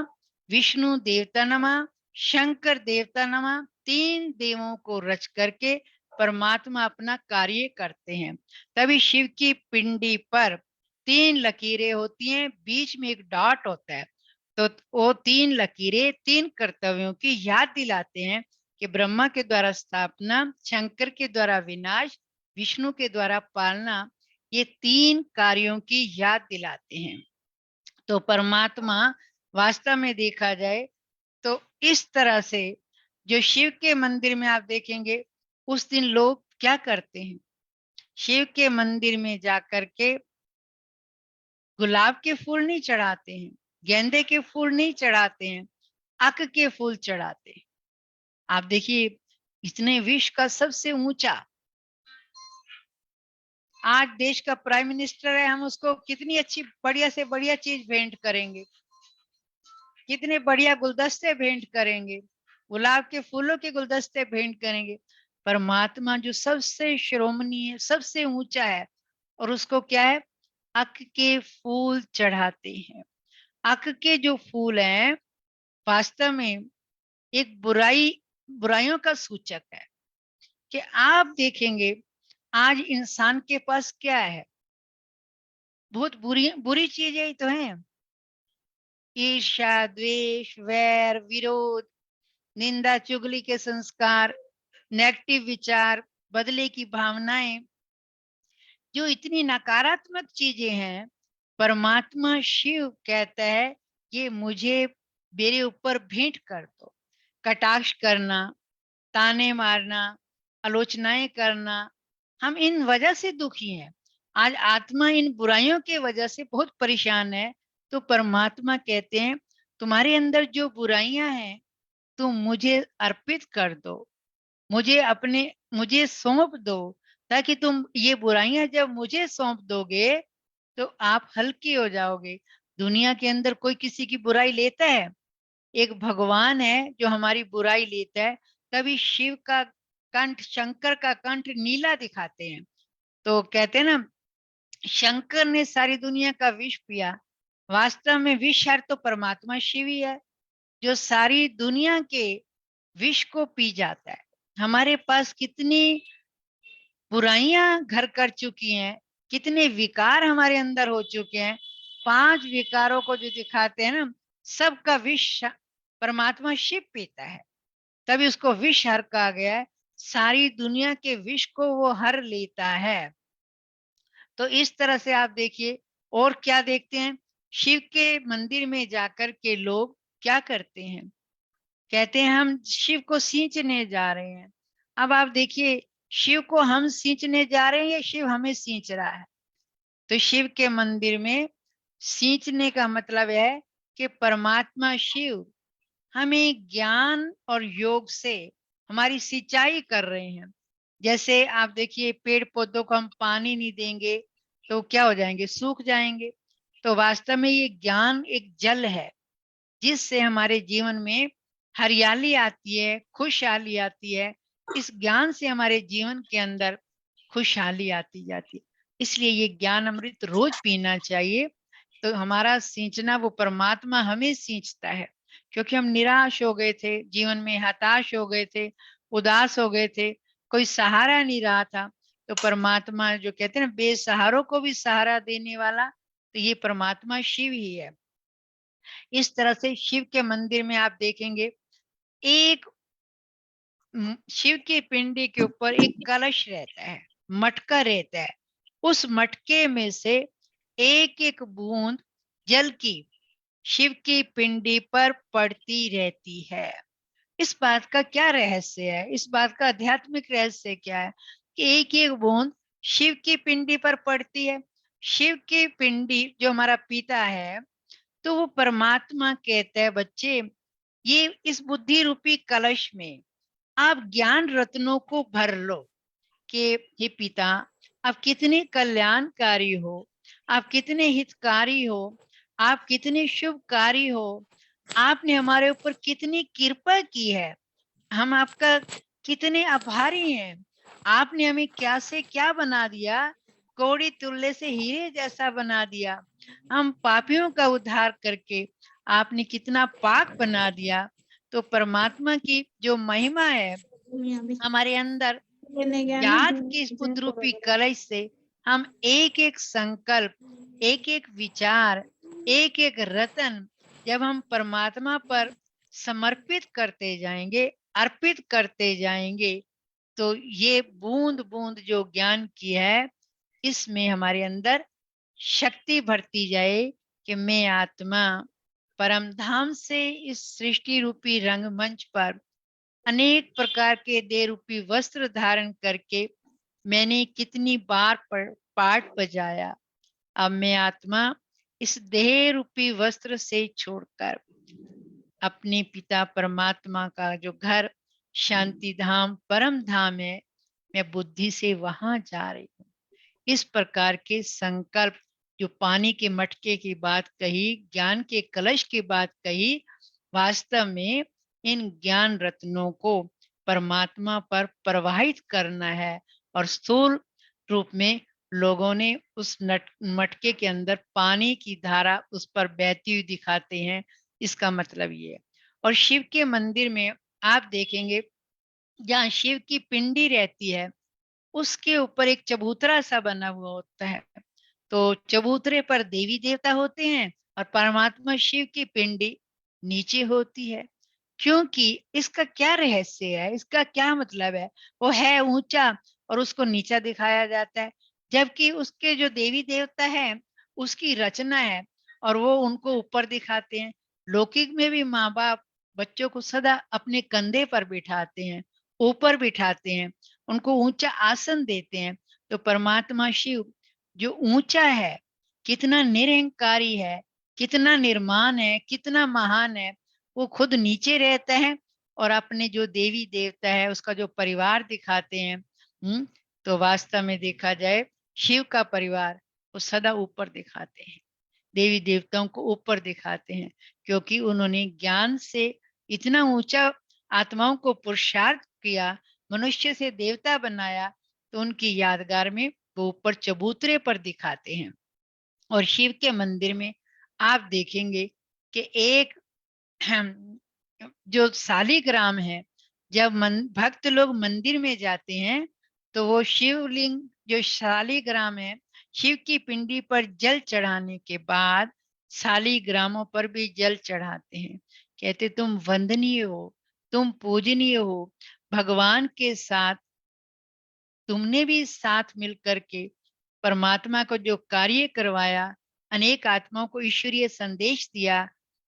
[SPEAKER 2] विष्णु देवता नमा, शंकर देवता नमा। 3 देवों को रच करके परमात्मा अपना कार्य करते हैं। तभी शिव की पिंडी पर 3 लकीरें होती हैं, बीच में एक डॉट होता है। तो वो 3 लकीरें 3 कर्तव्यों की याद दिलाते हैं कि ब्रह्मा के द्वारा स्थापना, शंकर के द्वारा विनाश, विष्णु के द्वारा पालना, ये 3 कार्यों की याद दिलाते हैं। तो परमात्मा वास्तव में देखा जाए तो इस तरह से, जो शिव के मंदिर में आप देखेंगे, उस दिन लोग क्या करते हैं, शिव के मंदिर में जाकर के गुलाब के फूल नहीं चढ़ाते हैं, गेंदे के फूल नहीं चढ़ाते हैं, अक के फूल चढ़ाते हैं। आप देखिए, इतने विश्व का सबसे ऊंचा, आज देश का प्राइम मिनिस्टर है, हम उसको कितनी अच्छी बढ़िया से बढ़िया चीज भेंट करेंगे, कितने बढ़िया गुलदस्ते भेंट करेंगे, गुलाब के फूलों के गुलदस्ते भेंट करेंगे। परमात्मा जो सबसे शिरोमणि है, सबसे ऊंचा है, और उसको क्या है, अक के फूल चढ़ाते हैं। अक के जो फूल हैं वास्तव में एक बुराइयों का सूचक है। कि आप देखेंगे आज इंसान के पास क्या है, बहुत बुरी बुरी चीजें ही तो हैं। ईर्ष्या, द्वेष, वैर, विरोध, निंदा, चुगली के संस्कार, नेगेटिव विचार, बदले की भावनाएं, जो इतनी नकारात्मक चीजें हैं, परमात्मा शिव कहता है ये मुझे, मेरे ऊपर भेंट कर दो। कटाक्ष करना, ताने मारना, आलोचनाएं करना, हम इन वजह से दुखी हैं। आज आत्मा इन बुराइयों के वजह से बहुत परेशान है। तो परमात्मा कहते हैं तुम्हारे अंदर जो बुराइयां हैं तुम मुझे अर्पित कर दो, मुझे सौंप दो, ताकि तुम ये बुराइयां जब मुझे सौंप दोगे तो आप हल्के हो जाओगे। दुनिया के अंदर कोई किसी की बुराई लेता है? एक भगवान है जो हमारी बुराई लेता है। तभी शिव का कंठ, शंकर का कंठ नीला दिखाते हैं। तो कहते हैं ना, शंकर ने सारी दुनिया का विष पिया, वास्तव में विषहर तो परमात्मा शिव ही है, जो सारी दुनिया के विष को पी जाता है। हमारे पास कितनी बुराइयां घर कर चुकी हैं, कितने विकार हमारे अंदर हो चुके हैं। 5 विकारों को जो दिखाते हैं ना, सबका विष परमात्मा शिव पीता है, तभी उसको विष हर कहा गया है। सारी दुनिया के विष को वो हर लेता है। तो इस तरह से आप देखिए, और क्या देखते हैं, शिव के मंदिर में जाकर के लोग क्या करते हैं, कहते हैं हम शिव को सींचने जा रहे हैं। अब आप देखिए, शिव को हम सींचने जा रहे हैं या शिव हमें सींच रहा है? तो शिव के मंदिर में सींचने का मतलब है कि परमात्मा शिव हमें ज्ञान और योग से हमारी सिंचाई कर रहे हैं। जैसे आप देखिए, पेड़ पौधों को हम पानी नहीं देंगे तो क्या हो जाएंगे, सूख जाएंगे। तो वास्तव में ये ज्ञान एक जल है, जिससे हमारे जीवन में हरियाली आती है, खुशहाली आती है। इस ज्ञान से हमारे जीवन के अंदर खुशहाली आती जाती है। इसलिए ये ज्ञान अमृत रोज पीना चाहिए। तो हमारा सींचना, वो परमात्मा हमें सींचता है, क्योंकि हम निराश हो गए थे, जीवन में हताश हो गए थे, उदास हो गए थे, कोई सहारा नहीं रहा था। तो परमात्मा, जो कहते हैं ना, बेसहारों को भी सहारा देने वाला, तो ये परमात्मा शिव ही है। इस तरह से शिव के मंदिर में आप देखेंगे, एक शिव की पिंडी के ऊपर एक कलश रहता है, मटका रहता है। उस मटके में से एक एक बूंद जल की शिव की पिंडी पर पड़ती रहती है। इस बात का क्या रहस्य है, इस बात का आध्यात्मिक रहस्य क्या है कि एक एक बूंद शिव की पिंडी पर पड़ती है। शिव की पिंडी जो हमारा पिता है, तो वो परमात्मा कहता है, बच्चे ये इस बुद्धि रूपी कलश में आप ज्ञान रत्नों को भर लो कि हे पिता, आप कितने कल्याणकारी हो, आप कितने हितकारी हो, आप कितने शुभकारी हो, आपने हमारे ऊपर कितनी कृपा की है, हम आपका कितने आभारी हैं। आपने हमें क्या से क्या बना दिया, कौड़ी तुल्ले से हीरे जैसा बना दिया। हम पापियों का उद्धार करके आपने कितना पाक बना दिया। तो परमात्मा की जो महिमा है हमारे अंदर, याद की इस बुद्ध रूपी कलश से हम एक एक संकल्प, एक एक विचार, एक एक रतन जब हम परमात्मा पर समर्पित करते जाएंगे, अर्पित करते जाएंगे, तो ये बूंद बूंद जो ज्ञान की है, इसमें हमारे अंदर शक्ति भरती जाए कि मैं आत्मा परम धाम से इस सृष्टि रूपी रंगमंच पर अनेक प्रकार के देह रूपी वस्त्र धारण करके मैंने कितनी बार पाठ बजाया। अब मैं आत्मा इस देह रूपी वस्त्र से छोड़कर अपने पिता परमात्मा का जो घर शांति धाम परम धाम है, मैं बुद्धि से वहां जा रही हूँ। इस प्रकार के संकल्प, जो पानी के मटके की बात कही, ज्ञान के कलश की बात कही, वास्तव में इन ज्ञान रत्नों को परमात्मा पर प्रवाहित करना है। और स्थूल रूप में लोगों ने उस मटके के अंदर पानी की धारा उस पर बहती हुई दिखाते हैं। इसका मतलब ये है। और शिव के मंदिर में आप देखेंगे, जहाँ शिव की पिंडी रहती है, उसके ऊपर एक चबूतरा सा बना हुआ होता है। तो चबूतरे पर देवी देवता होते हैं और परमात्मा शिव की पिंडी नीचे होती है। क्योंकि इसका क्या रहस्य है, इसका क्या मतलब है? वो है ऊंचा और उसको नीचा दिखाया जाता है, जबकि उसके जो देवी देवता है उसकी रचना है और वो उनको ऊपर दिखाते हैं। लौकिक में भी माँ बाप बच्चों को सदा अपने कंधे पर बिठाते हैं, ऊपर बिठाते हैं, उनको ऊंचा आसन देते हैं। तो परमात्मा शिव जो ऊंचा है, कितना निरहंकारी है, कितना निर्माण है, कितना महान है, वो खुद नीचे रहता है और अपने जो देवी देवता है उसका जो परिवार दिखाते हैं। तो वास्तव में देखा जाए, शिव का परिवार वो सदा ऊपर दिखाते हैं, देवी देवताओं को ऊपर दिखाते हैं, क्योंकि उन्होंने ज्ञान से इतना ऊंचा आत्माओं को पुरुषार्थ किया मनुष्य से देवता बनाया, तो उनकी यादगार में वो ऊपर चबूतरे पर दिखाते हैं। और शिव के मंदिर में आप देखेंगे कि एक जो शालिग्राम है, जब भक्त लोग मंदिर में जाते हैं तो वो शिवलिंग जो शालिग्राम है, शिव की पिंडी पर जल चढ़ाने के बाद शालिग्रामों पर भी जल चढ़ाते हैं। कहते तुम वंदनीय हो, तुम पूजनीय हो, भगवान के साथ तुमने भी साथ मिलकर के परमात्मा को जो कार्य करवाया, अनेक आत्माओं को ईश्वरीय संदेश दिया,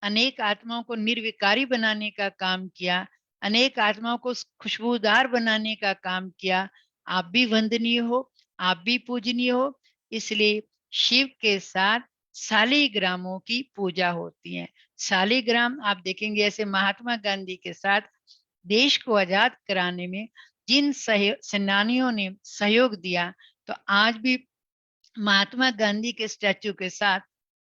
[SPEAKER 2] अनेक आत्माओं को निर्विकारी बनाने का काम किया, अनेक आत्माओं को खुशबूदार बनाने का काम किया, आप भी वंदनीय हो, आप भी पूजनीय हो। इसलिए शिव के साथ शालिग्रामों की पूजा होती है। शालिग्राम आप देखेंगे ऐसे महात्मा गांधी के साथ देश को आजाद कराने में जिन सेनानियों ने सहयोग दिया, तो आज भी महात्मा गांधी के स्टैचू के साथ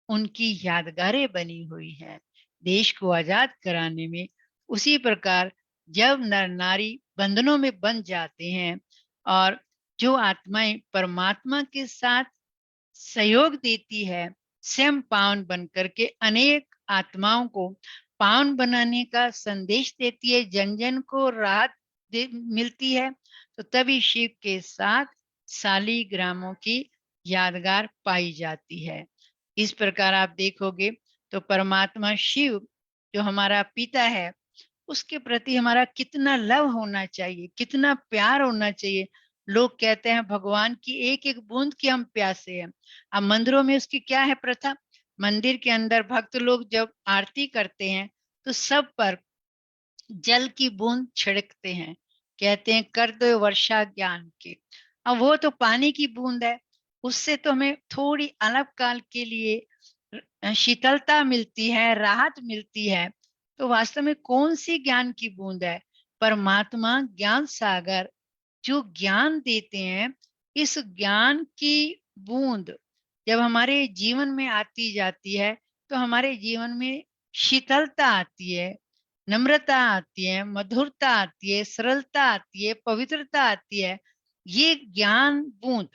[SPEAKER 2] उनकी यादगारें बनी हुई है देश को आजाद कराने में। उसी प्रकार जब नर नारी बंधनों में बंध जाते हैं और जो आत्माएं परमात्मा के साथ सहयोग देती है, स्वयं पावन बन करके अनेक आत्माओं को पावन बनाने का संदेश देती है, जन जन को राहत मिलती है, तो तभी शिव के साथ शालिग्रामों की यादगार पाई जाती है। इस प्रकार आप देखोगे तो परमात्मा शिव जो हमारा पिता है, उसके प्रति हमारा कितना लव होना चाहिए, कितना प्यार होना चाहिए। लोग कहते हैं भगवान की एक एक बूंद की हम प्यासे हैं। अब मंदिरों में उसकी क्या है प्रथा, मंदिर के अंदर भक्त लोग जब आरती करते हैं तो सब पर जल की बूंद छिड़कते हैं, कहते हैं कर दो वर्षा ज्ञान की। अब वो तो पानी की बूंद है, उससे तो हमें थोड़ी अल्पकाल के लिए शीतलता मिलती है, राहत मिलती है। तो वास्तव में कौन सी ज्ञान की बूंद है? परमात्मा ज्ञान सागर जो ज्ञान देते हैं, इस ज्ञान की बूंद जब हमारे जीवन में आती जाती है तो हमारे जीवन में शीतलता आती है, नम्रता आती है, मधुरता आती है, सरलता आती है, पवित्रता आती है। ये ज्ञान बूंद,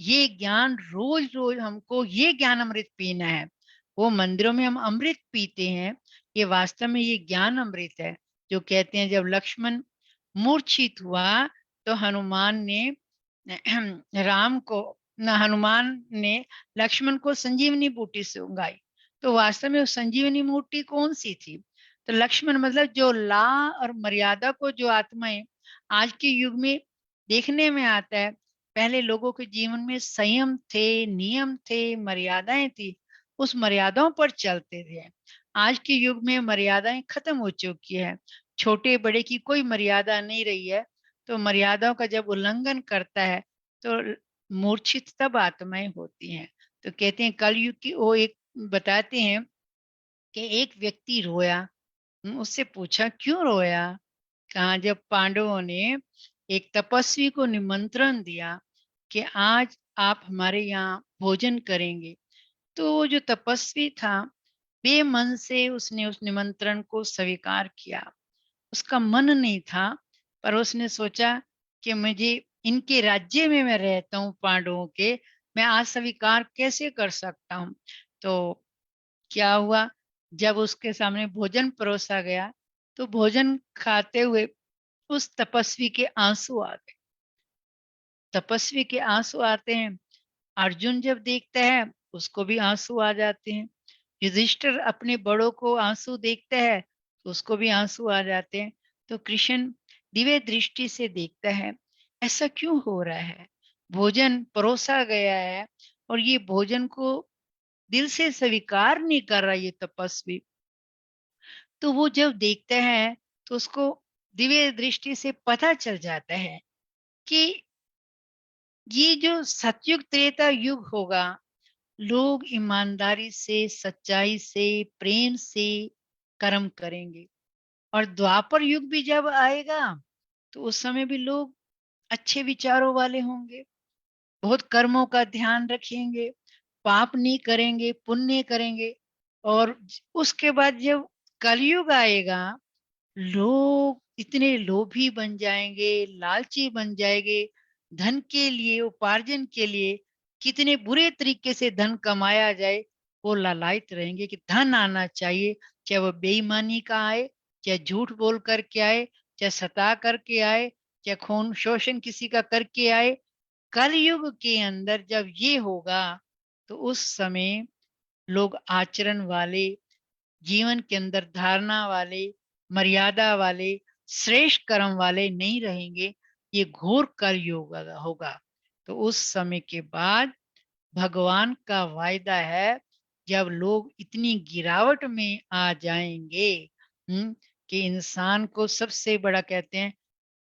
[SPEAKER 2] ये ज्ञान रोज रोज हमको ये ज्ञान अमृत पीना है। वो मंदिरों में हम अमृत पीते हैं, ये वास्तव में ये ज्ञान अमृत है। जो कहते हैं जब लक्ष्मण मूर्छित हुआ तो हनुमान ने राम को हनुमान ने लक्ष्मण को संजीवनी बूटी से उंगाई। तो वास्तव में संजीवनी बूटी कौन सी थी? तो लक्ष्मण मतलब जो ला और मर्यादा को जो आत्माएं आज के युग में देखने में आता है, पहले लोगों के जीवन में संयम थे, नियम थे, मर्यादाएं थी, उस मर्यादाओं पर चलते थे। आज के युग में मर्यादाएं खत्म हो चुकी है, छोटे बड़े की कोई मर्यादा नहीं रही है। तो मर्यादाओं का जब उल्लंघन करता है तो मूर्छित तब आत्माएं होती हैं। तो कहते हैं कलयुग की वो एक बताते हैं कि एक व्यक्ति रोया, उससे पूछा क्यों रोया? कहा जब पांडवों ने एक तपस्वी को निमंत्रण दिया कि आज आप हमारे यहाँ भोजन करेंगे, तो वो जो तपस्वी था बेमन से उसने उस निमंत्रण को स्वीकार किया। उसका मन नहीं था, पर उसने सोचा कि मुझे इनके राज्य में मैं रहता हूँ पांडवों के, मैं अस्वीकार कैसे कर सकता हूँ। तो क्या हुआ, जब उसके सामने भोजन परोसा गया तो भोजन खाते हुए उस तपस्वी के आंसू आ गए। तपस्वी के आंसू आते हैं, अर्जुन जब देखता है उसको भी आंसू आ जाते हैं, युधिष्ठिर अपने बड़ों को आंसू देखता है तो उसको भी आंसू आ जाते हैं। तो कृष्ण दिव्य दृष्टि से देखता है ऐसा क्यों हो रहा है, भोजन परोसा गया है और ये भोजन को दिल से स्वीकार नहीं कर रहा ये तपस्वी। तो वो जब देखता है तो उसको दिव्य दृष्टि से पता चल जाता है कि ये जो सतयुग त्रेता युग होगा, लोग ईमानदारी से, सच्चाई से, प्रेम से कर्म करेंगे। और द्वापर युग भी जब आएगा तो उस समय भी लोग अच्छे विचारों वाले होंगे, बहुत कर्मों का ध्यान रखेंगे, पाप नहीं करेंगे, पुण्य करेंगे। और उसके बाद जब कलयुग आएगा, लोग इतने लोभी बन जाएंगे, लालची बन जाएंगे, धन के लिए, उपार्जन के लिए कितने बुरे तरीके से धन कमाया जाए, वो लालायित रहेंगे कि धन आना चाहिए, चाहे वो बेईमानी का आए, चाहे झूठ बोल करके आए, चाहे सता करके आए, चाहे खून शोषण किसी का करके आए। कलयुग के अंदर जब ये होगा तो उस समय लोग आचरण वाले, जीवन के अंदर धारणा वाले, मर्यादा वाले, श्रेष्ठ कर्म वाले नहीं रहेंगे। ये घोर कलयुग होगा। तो उस समय के बाद भगवान का वायदा है, जब लोग इतनी गिरावट में आ जाएंगे, कि इंसान को सबसे बड़ा कहते हैं,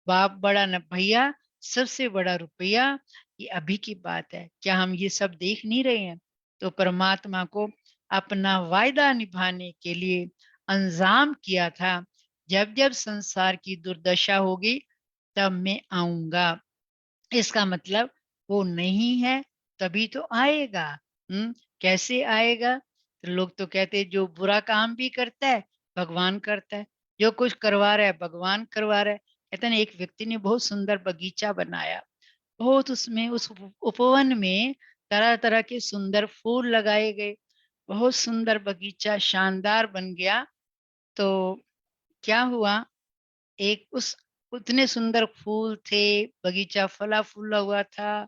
[SPEAKER 2] बाप बड़ा न भैया, सबसे बड़ा रुपया। ये अभी की बात है, क्या हम ये सब देख नहीं रहे हैं? तो परमात्मा को अपना वायदा निभाने के लिए अंजाम किया था, जब जब संसार की दुर्दशा होगी तब मैं आऊंगा। इसका मतलब वो नहीं है तभी तो आएगा। कैसे आएगा? तो लोग तो कहते हैं जो बुरा काम भी करता है भगवान करता है, जो कुछ करवा रहा है भगवान करवा रहा है। कहते हैं एक व्यक्ति ने बहुत सुंदर बगीचा बनाया, बहुत उसमें उस उपवन में तरह तरह के सुंदर फूल लगाए गए, बहुत सुंदर बगीचा शानदार बन गया। तो क्या हुआ, एक उस उतने सुंदर फूल थे, बगीचा फला फूला हुआ था,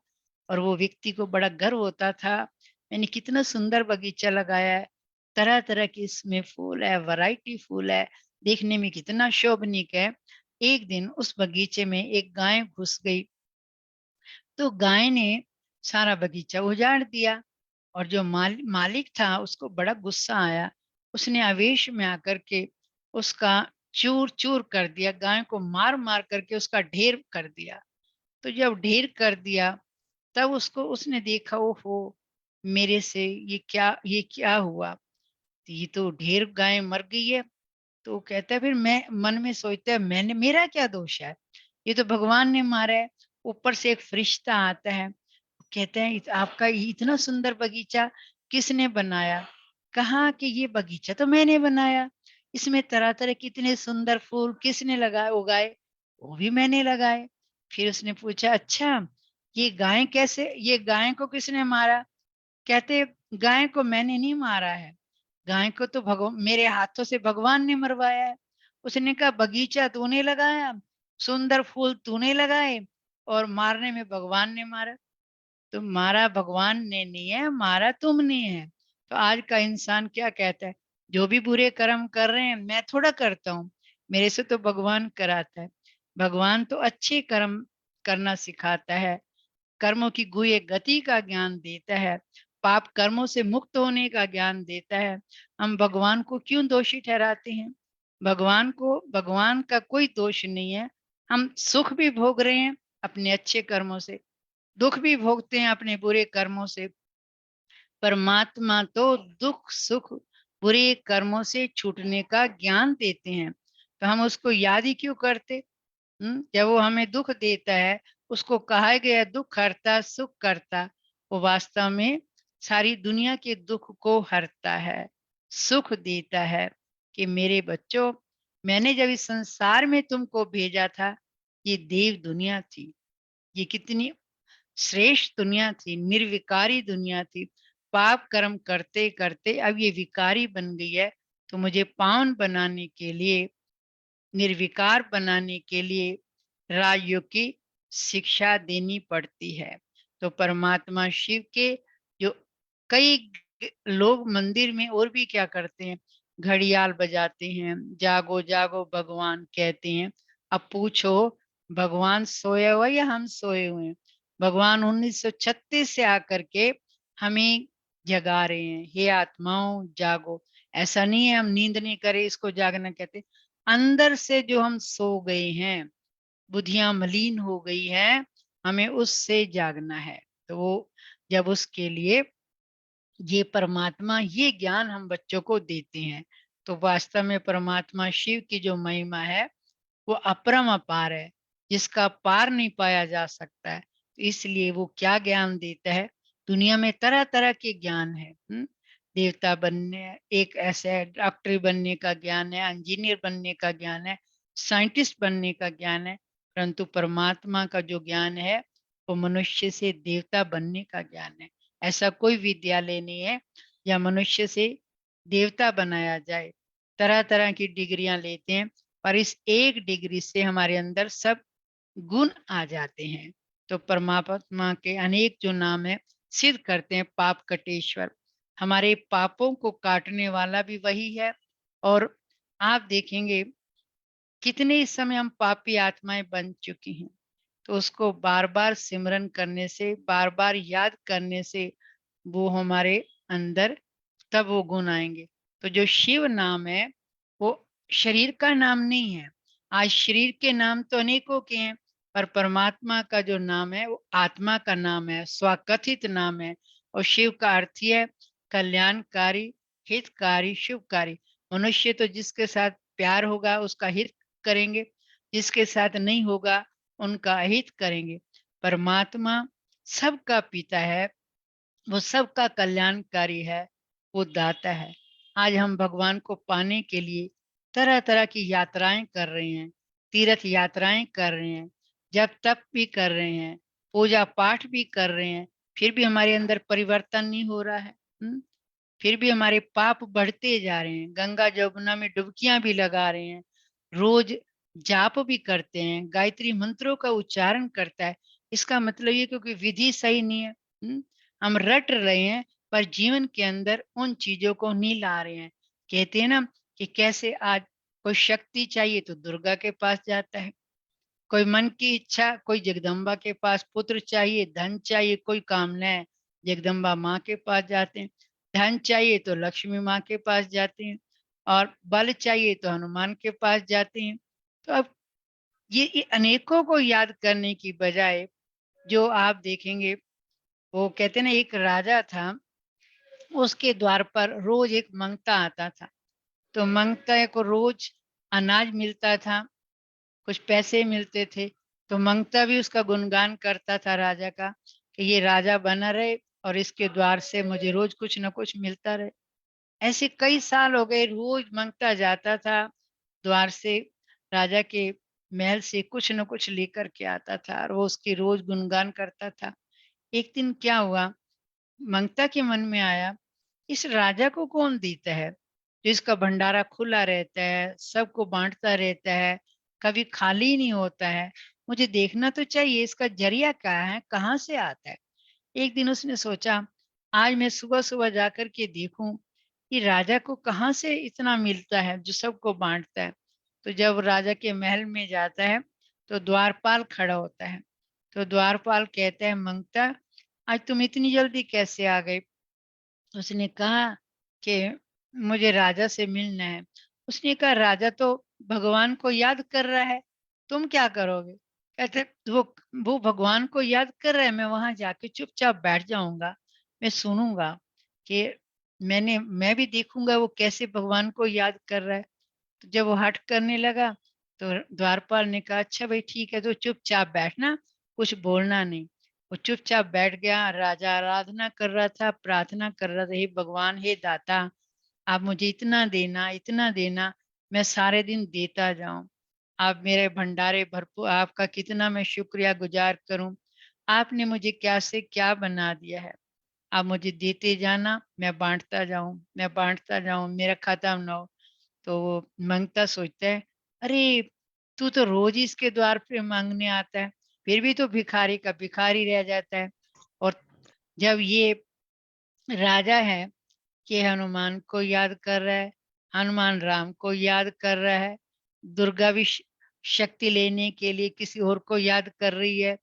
[SPEAKER 2] और वो व्यक्ति को बड़ा गर्व होता था, मैंने कितना सुंदर बगीचा लगाया है, तरह तरह के इसमें फूल है, वैरायटी फूल है, देखने में कितना शोभनीक है। एक दिन उस बगीचे में एक गाय घुस गई, तो गाय ने सारा बगीचा उजाड़ दिया, और जो मालिक था उसको बड़ा गुस्सा आया। उसने आवेश में आकर के उसका चूर चूर कर दिया, गाय को मार मार करके उसका ढेर कर दिया। तो जब ढेर कर दिया तब उसको उसने देखा, ओहो मेरे से ये क्या हुआ, तो ये तो ढेर गाय मर गई है। तो वो कहता है, फिर मैं मन में सोचता है मैंने, मेरा क्या दोष है, ये तो भगवान ने मारा है। ऊपर से एक फरिश्ता आता है, कहते हैं आपका ये इतना सुंदर बगीचा किसने बनाया? कहा कि ये बगीचा तो मैंने बनाया, इसमें तरह तरह के इतने सुंदर फूल किसने लगाए उगाए? वो भी मैंने लगाए। फिर उसने पूछा, अच्छा ये गाय को किसने मारा? कहते, गाय को मैंने नहीं मारा है, गाय को तो मेरे हाथों से भगवान ने मरवाया है। उसने कहा बगीचा तूने लगाया, सुंदर फूल तूने लगाए, और मारने में भगवान ने मारा। तो मारा भगवान ने नहीं है, मारा तुमने है। तो आज का इंसान क्या कहता है, जो भी बुरे कर्म कर रहे हैं मैं थोड़ा करता हूँ, मेरे से तो भगवान कराता है। भगवान तो अच्छे कर्म करना सिखाता है, कर्मों की गुह्य गति का ज्ञान देता है, पाप कर्मों से मुक्त होने का ज्ञान देता है। हम भगवान को क्यों दोषी ठहराते हैं? भगवान का कोई दोष नहीं है। हम सुख भी भोग रहे हैं अपने अच्छे कर्मों से, दुख भी भोगते हैं अपने बुरे कर्मों से। परमात्मा तो दुख सुख बुरे कर्मों से छूटने का ज्ञान देते हैं, तो हम उसको याद ही क्यों करते? जब वो हमें दुख देता है, उसको कहा गया दुख हरता सुख करता, वो वास्तव में सारी दुनिया के दुख को हरता है, सुख देता है। कि मेरे बच्चों, मैंने जब इस संसार में तुमको भेजा था, ये देव दुनिया थी, ये कितनी श्रेष्ठ दुनिया थी, निर्विकारी दुनिया थी। पाप कर्म करते करते अब ये विकारी बन गई है, तो मुझे पावन बनाने के लिए, निर्विकार बनाने के लिए राजयोग की शिक्षा देनी पड़ती है। तो परमात्मा शिव के जो कई लोग मंदिर में और भी क्या करते हैं, घड़ियाल बजाते हैं, जागो जागो भगवान कहते हैं। अब पूछो, भगवान सोया हुआ या हम सोए हुए हैं? भगवान 1936 से आकर के हमें जगा रहे हैं, हे आत्माओं जागो। ऐसा नहीं है हम नींद नहीं करे इसको जागना कहते। अंदर से जो हम सो गए हैं, बुद्धियां मलिन हो गई हैं, हमें उससे जागना है। तो वो जब उसके लिए ये परमात्मा ये ज्ञान हम बच्चों को देते हैं, तो वास्तव में परमात्मा शिव की जो महिमा है वो अपरम अपार है, जिसका पार नहीं पाया जा सकता है। तो इसलिए वो क्या ज्ञान देता है, दुनिया में तरह तरह के ज्ञान है। देवता बनने, एक ऐसे डॉक्टर बनने का ज्ञान है, इंजीनियर बनने का ज्ञान है, साइंटिस्ट बनने का ज्ञान है, परंतु परमात्मा का जो ज्ञान है वो मनुष्य से देवता बनने का ज्ञान है। ऐसा कोई विद्यालय नहीं है या मनुष्य से देवता बनाया जाए। तरह तरह की डिग्रियां लेते हैं, पर इस एक डिग्री से हमारे अंदर सब गुण आ जाते हैं। तो परमात्मा के अनेक जो नाम है सिद्ध करते हैं पाप कटेश्वर, हमारे पापों को काटने वाला भी वही है। और आप देखेंगे कितने इस समय हम पापी आत्माएं बन चुकी हैं, तो उसको बार बार सिमरन करने से, बार बार याद करने से वो हमारे अंदर तब वो गुण आएंगे। तो जो शिव नाम है वो शरीर का नाम नहीं है। आज शरीर के नाम तो अनेकों के हैं, पर परमात्मा का जो नाम है वो आत्मा का नाम है, स्वकथित नाम है। और शिव का अर्थ ही है कल्याणकारी, हितकारी, शुभकारी। मनुष्य तो जिसके साथ प्यार होगा उसका हित करेंगे, जिसके साथ नहीं होगा उनका अहित करेंगे। परमात्मा सबका पिता है, वो सबका कल्याणकारी है, वो दाता है। आज हम भगवान को पाने के लिए तरह तरह की यात्राएं कर रहे हैं, तीर्थ यात्राएं कर रहे हैं, जप तप भी कर रहे हैं, पूजा पाठ भी कर रहे हैं, फिर भी हमारे अंदर परिवर्तन नहीं हो रहा है। फिर भी हमारे पाप बढ़ते जा रहे हैं। गंगा जमुना में डुबकियां भी लगा रहे हैं, रोज जाप भी करते हैं, गायत्री मंत्रों का उच्चारण करता है। इसका मतलब ये क्योंकि विधि सही नहीं है। हम रट रहे हैं पर जीवन के अंदर उन चीजों को नहीं ला रहे हैं। कहते हैं ना कि कैसे आज कोई शक्ति चाहिए तो दुर्गा के पास जाता है, कोई मन की इच्छा कोई जगदम्बा के पास, पुत्र चाहिए, धन चाहिए, कोई कामना है जगदम्बा माँ के पास जाते हैं, धन चाहिए तो लक्ष्मी माँ के पास जाते हैं, और बल चाहिए तो हनुमान के पास जाते हैं। तो अब ये अनेकों को याद करने की बजाय जो आप देखेंगे, वो कहते ना एक राजा था, उसके द्वार पर रोज एक मंगता आता था। तो मंगता को रोज अनाज मिलता था, कुछ पैसे मिलते थे। तो मंगता भी उसका गुणगान करता था राजा का कि ये राजा बना रहे और इसके द्वार से मुझे रोज कुछ न कुछ मिलता रहे। ऐसे कई साल हो गए, रोज मंगता जाता था द्वार से, राजा के महल से कुछ न कुछ लेकर के आता था और वो उसकी रोज गुणगान करता था। एक दिन क्या हुआ, मंगता के मन में आया, इस राजा को कौन देता है जो इसका भंडारा खुला रहता है, सबको बांटता रहता है, कभी खाली नहीं होता है। मुझे देखना तो चाहिए इसका जरिया क्या है, कहाँ से आता है। एक दिन उसने सोचा आज मैं सुबह सुबह जाकर के देखूं कि राजा को कहाँ से इतना मिलता है जो सबको बांटता है। तो जब राजा के महल में जाता है तो द्वारपाल खड़ा होता है। तो द्वारपाल कहता है, मंगता आज तुम इतनी जल्दी कैसे आ गए। उसने कहा कि मुझे राजा से मिलना है। उसने कहा राजा तो भगवान को याद कर रहा है, तुम क्या करोगे। कहते वो भगवान को याद कर रहा है, मैं वहां जाके चुपचाप बैठ जाऊंगा, मैं सुनूंगा कि मैं भी देखूंगा वो कैसे भगवान को याद कर रहा है। तो जब वो हट करने लगा तो द्वारपाल ने कहा अच्छा भाई ठीक है, तो चुपचाप बैठना, कुछ बोलना नहीं। वो चुपचाप बैठ गया। राजा आराधना कर रहा था, प्रार्थना कर रहा था, हे भगवान, हे दाता, आप मुझे इतना देना, मैं सारे दिन देता जाऊं। आप मेरे भंडारे भरपूर, आपका कितना मैं शुक्रिया गुजार करूं। आपने मुझे क्या से क्या बना दिया है, आप मुझे देते जाना, मैं बांटता जाऊं, मेरा खत्म ना हो। तो वो मांगता सोचता है, अरे तू तो रोज ही इसके द्वार पे मांगने आता है, फिर भी तो भिखारी का भिखारी रह जाता है। और जब ये राजा है कि हनुमान को याद कर रहा है, हनुमान राम को याद कर रहा है, दुर्गा भी शक्ति लेने के लिए किसी और को याद कर रही है।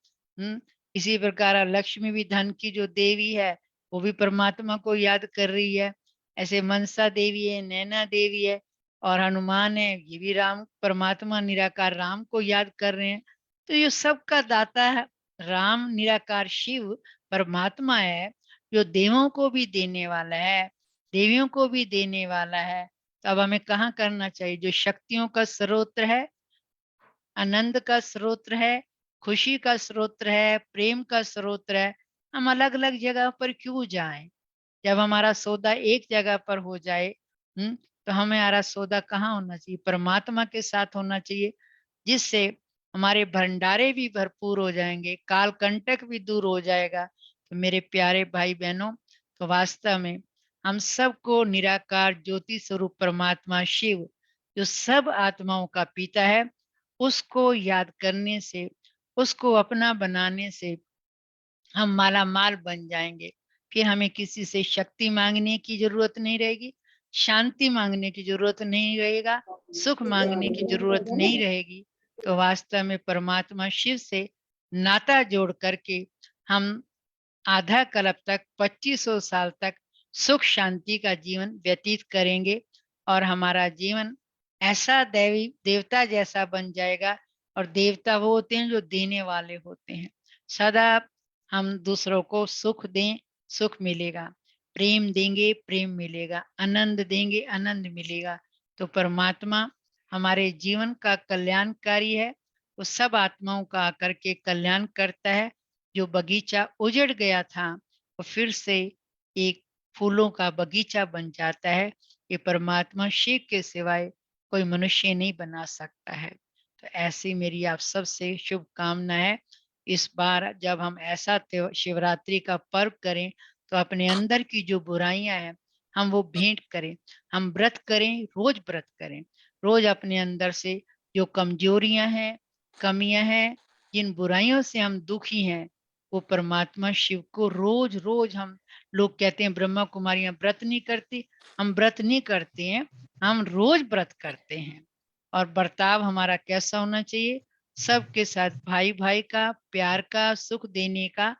[SPEAKER 2] इसी प्रकार लक्ष्मी भी धन की जो देवी है वो भी परमात्मा को याद कर रही है। ऐसे मनसा देवी है, नैना देवी है, और हनुमान है, ये भी राम परमात्मा निराकार राम को याद कर रहे हैं। तो ये सबका दाता है राम, निराकार शिव परमात्मा है, जो देवों को भी देने वाला है, देवियों को भी देने वाला है। तो अब हमें कहाँ करना चाहिए, जो शक्तियों का स्रोत है, आनंद का स्रोत है, खुशी का स्रोत है, प्रेम का स्रोत है, हम अलग अलग जगह पर क्यों जाएं। जब हमारा सौदा एक जगह पर हो जाए, तो हमारा सौदा कहाँ होना चाहिए, परमात्मा के साथ होना चाहिए। जिससे हमारे भंडारे भी भरपूर हो जाएंगे, काल कंटक भी दूर हो जाएगा। तो मेरे प्यारे भाई बहनों, तो वास्तव में हम सबको निराकार ज्योति स्वरूप परमात्मा शिव, जो सब आत्माओं का पिता है, उसको याद करने से, उसको अपना बनाने से हम माला माल बन जाएंगे। फिर हमें किसी से शक्ति मांगने की जरूरत नहीं रहेगी, शांति मांगने की जरूरत नहीं रहेगा, सुख मांगने की जरूरत नहीं रहेगी। तो वास्तव में परमात्मा शिव से नाता जोड़ करके हम आधा कल्प तक, 2500 साल तक सुख शांति का जीवन व्यतीत करेंगे और हमारा जीवन ऐसा देवी देवता जैसा बन जाएगा। और देवता वो होते हैं जो देने वाले होते हैं। सदा हम दूसरों को सुख दें, सुख मिलेगा, प्रेम देंगे, प्रेम मिलेगा, आनंद देंगे, आनंद मिलेगा। तो परमात्मा हमारे जीवन का कल्याणकारी है, वो सब आत्माओं का आकर के कल्याण करता है। जो बगीचा उजड़ गया था वो फिर से एक फूलों का बगीचा बन जाता है। ये परमात्मा शिव के सिवाय कोई मनुष्य नहीं बना सकता है। तो ऐसी मेरी आप सबसे शुभकामना है। इस बार जब हम ऐसा शिवरात्रि का पर्व करें तो अपने अंदर की जो बुराइयां हैं हम वो भेंट करें, हम व्रत करें, रोज व्रत करें, रोज अपने अंदर से जो कमजोरियां हैं, कमियां हैं, जिन बुराइयों से हम दुखी हैं, वो परमात्मा शिव को रोज रोज हम, लोग कहते हैं ब्रह्मा कुमारियां व्रत नहीं करती, हम व्रत नहीं करते हैं, हम रोज व्रत करते हैं। और बर्ताव हमारा कैसा होना चाहिए? सबके साथ भाई भाई का, प्यार का, सुख देने का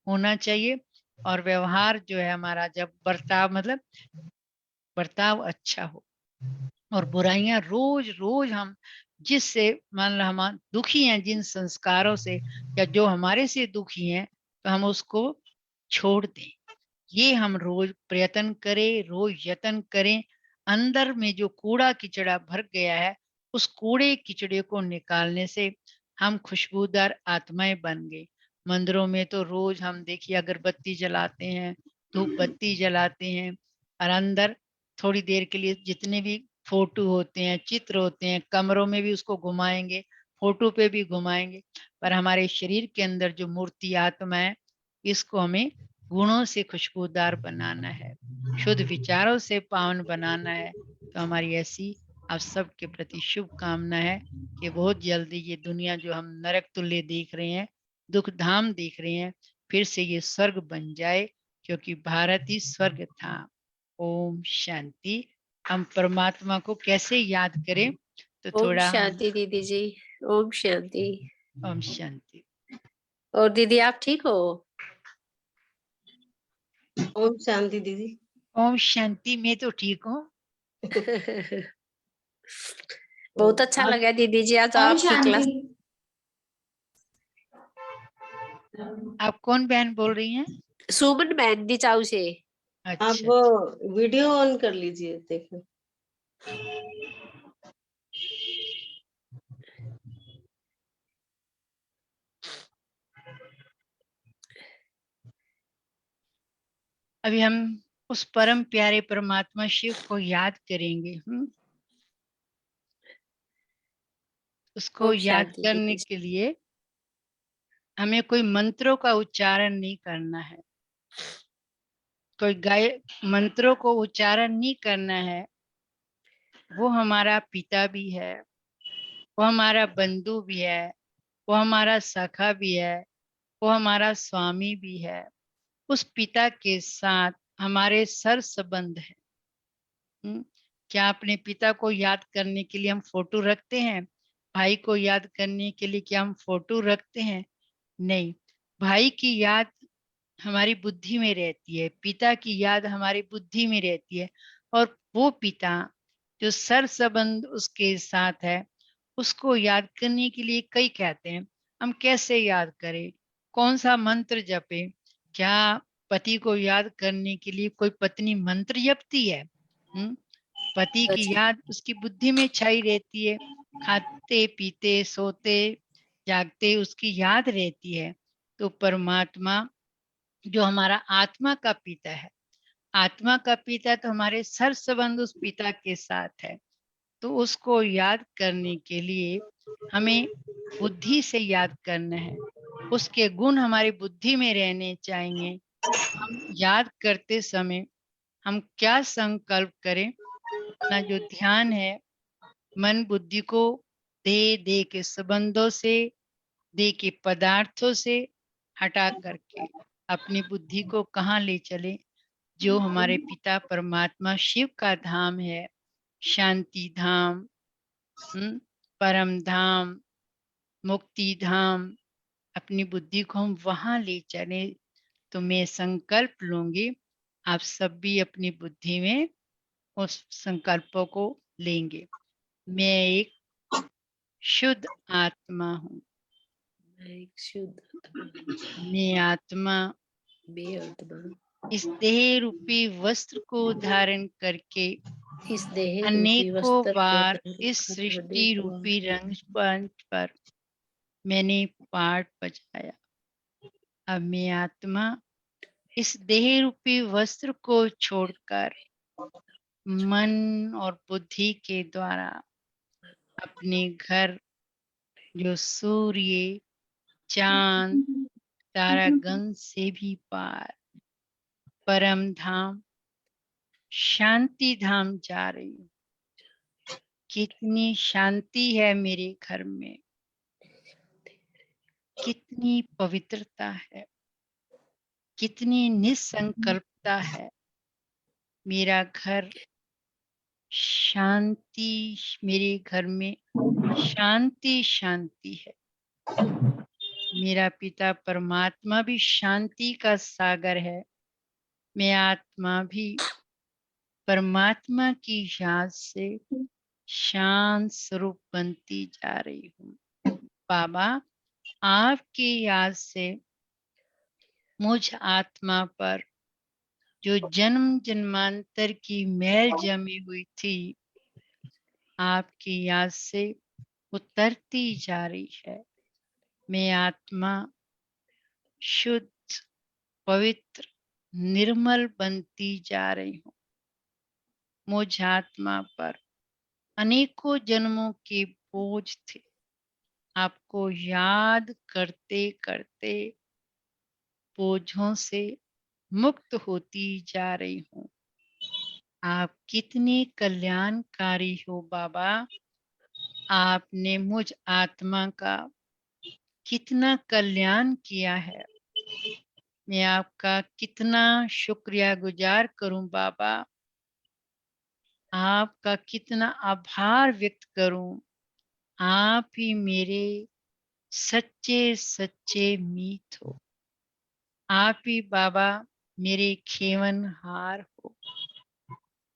[SPEAKER 2] होना चाहिए। और व्यवहार जो है हमारा, जब बर्ताव मतलब बर्ताव अच्छा हो, और बुराइयां रोज रोज हम जिससे मान लो हम दुखी हैं, जिन संस्कारों से या जो हमारे से दुखी हैं, तो हम उसको छोड़ दें। ये हम रोज प्रयत्न करें, रोज यत्न करें। अंदर में जो कूड़ा किचड़ा भर गया है, उस कूड़े किचड़े को निकालने से हम खुशबूदार आत्माएं बन गए। मंदिरों में तो रोज हम देखिए अगरबत्ती जलाते हैं, धूप बत्ती जलाते हैं, और अंदर थोड़ी देर के लिए जितने भी फोटो होते हैं, चित्र होते हैं, कमरों में भी उसको घुमाएंगे, फोटो पे भी घुमाएंगे। पर हमारे शरीर के अंदर जो मूर्ति आत्मा है, इसको हमें गुणों से खुशबूदार बनाना है, शुद्ध विचारों से पावन बनाना है। तो हमारी ऐसी आप सबके प्रति शुभकामना है कि बहुत जल्दी ये दुनिया जो हम नरक तुल्य देख रहे हैं, दुख धाम देख रहे हैं, फिर से ये स्वर्ग बन जाए, क्योंकि भारत ही स्वर्ग था। ओम शांति। हम परमात्मा को कैसे याद करें? तो
[SPEAKER 6] ओम
[SPEAKER 2] थोड़ा
[SPEAKER 6] शांति दीदी जी, ओम शांति।
[SPEAKER 2] ओम शांति।
[SPEAKER 6] और दीदी आप ठीक हो?
[SPEAKER 3] ओम शांति दीदी।
[SPEAKER 2] ओम शांति। मैं तो ठीक हूँ।
[SPEAKER 6] बहुत अच्छा
[SPEAKER 3] आप
[SPEAKER 6] लगा दीदी जी आज
[SPEAKER 4] ओम
[SPEAKER 6] आपकी क्लास।
[SPEAKER 4] शांति।
[SPEAKER 2] आप कौन बहन बोल रही हैं?
[SPEAKER 6] सुमन बहन दी चाऊ से।
[SPEAKER 3] आप
[SPEAKER 2] अच्छा,
[SPEAKER 3] वीडियो ऑन कर लीजिए, देखो।
[SPEAKER 2] अभी हम उस परम प्यारे परमात्मा शिव को याद करेंगे। उसको
[SPEAKER 6] ओम
[SPEAKER 2] याद
[SPEAKER 6] शांति
[SPEAKER 2] करने
[SPEAKER 6] दीदी जी।
[SPEAKER 2] के लिए हमें कोई मंत्रों का उच्चारण नहीं करना है, कोई गाय मंत्रों को उच्चारण नहीं करना है। वो हमारा पिता भी है, वो हमारा बंधु भी है, वो हमारा सखा भी है, वो हमारा स्वामी भी है। उस पिता के साथ हमारे सर संबंध है। क्या अपने पिता को याद करने के लिए हम फोटो रखते हैं? भाई को याद करने के लिए क्या हम फोटो रखते हैं? नहीं। भाई की याद हमारी बुद्धि में रहती है, पिता की याद हमारी बुद्धि में रहती है। और वो पिता जो सर संबंध उसके साथ है, उसको याद करने के लिए कई कहते हैं। हम कैसे याद करें? कौन सा मंत्र जपे? क्या पति को याद करने के लिए कोई पत्नी मंत्र जपती है? पति की
[SPEAKER 6] अच्छा।
[SPEAKER 2] याद उसकी बुद्धि में छाई रहती है, खाते पीते सोते जागते उसकी याद रहती है। तो परमात्मा जो हमारा आत्मा का पिता है, आत्मा का पिता तो हमारे सर संबंध उस पिता के साथ है। तो उसको याद करने के लिए हमें बुद्धि से याद करना है, उसके गुण हमारी बुद्धि में रहने चाहिए। हम याद करते समय हम क्या संकल्प करें, अपना जो ध्यान है मन बुद्धि को देह के संबंधों से, देह के पदार्थों से हटा करके अपनी बुद्धि को कहाँ ले चले, जो हमारे पिता परमात्मा शिव का धाम है, शांति धाम, परम धाम, मुक्ति धाम। अपनी बुद्धि को हम वहां ले चले। तो मैं संकल्प लूंगी, आप सब भी अपनी बुद्धि में उस संकल्पों को लेंगे। मैं एक शुद्ध आत्मा हूँ।
[SPEAKER 6] एक शुद्ध आत्मा,
[SPEAKER 2] मैं आत्मा
[SPEAKER 6] बेआत्मा,
[SPEAKER 2] इस देह रूपी वस्त्र को धारण करके
[SPEAKER 6] इस देह रूपी
[SPEAKER 2] अनेकों
[SPEAKER 6] वस्त्र को
[SPEAKER 2] बार
[SPEAKER 6] धारण
[SPEAKER 2] इस
[SPEAKER 6] कर
[SPEAKER 2] सृष्टि
[SPEAKER 6] अनेक
[SPEAKER 2] रूपी
[SPEAKER 6] बार
[SPEAKER 2] रंगमंच पर मैंने पाठ बजाया। अब मैं आत्मा इस देह रूपी वस्त्र को छोड़कर मन और बुद्धि के द्वारा अपने घर, जो सूर्य, चांद, तारागण से भी पार परम धाम शांति धाम जा रही हूँ। कितनी शांति है मेरे घर में, कितनी पवित्रता है, कितनी निसंकल्पता है। मेरा घर शांति, मेरे घर में शांति शांति है। मेरा पिता परमात्मा भी शांति का सागर है। मैं आत्मा भी परमात्मा की याद से शांत स्वरूप बनती जा रही हूँ। बाबा, आपकी याद से मुझ आत्मा पर जो जन्म जन्मांतर की मैल जमी हुई थी, आपकी याद से उतरती जा रही है। मैं आत्मा शुद्ध, पवित्र, निर्मल बनती जा रही हूँ। मुझ आत्मा पर अनेकों जन्मों के बोझ थे, आपको याद करते करते बोझों से मुक्त होती जा रही हूँ। आप कितने कल्याणकारी हो बाबा। आपने मुझ आत्मा का कितना कल्याण किया है। मैं आपका कितना शुक्रिया गुजार करूं बाबा। आपका कितना आभार व्यक्त करूं। आप ही मेरे सच्चे सच्चे मीत हो। आप ही बाबा मेरे खेवनहार हो।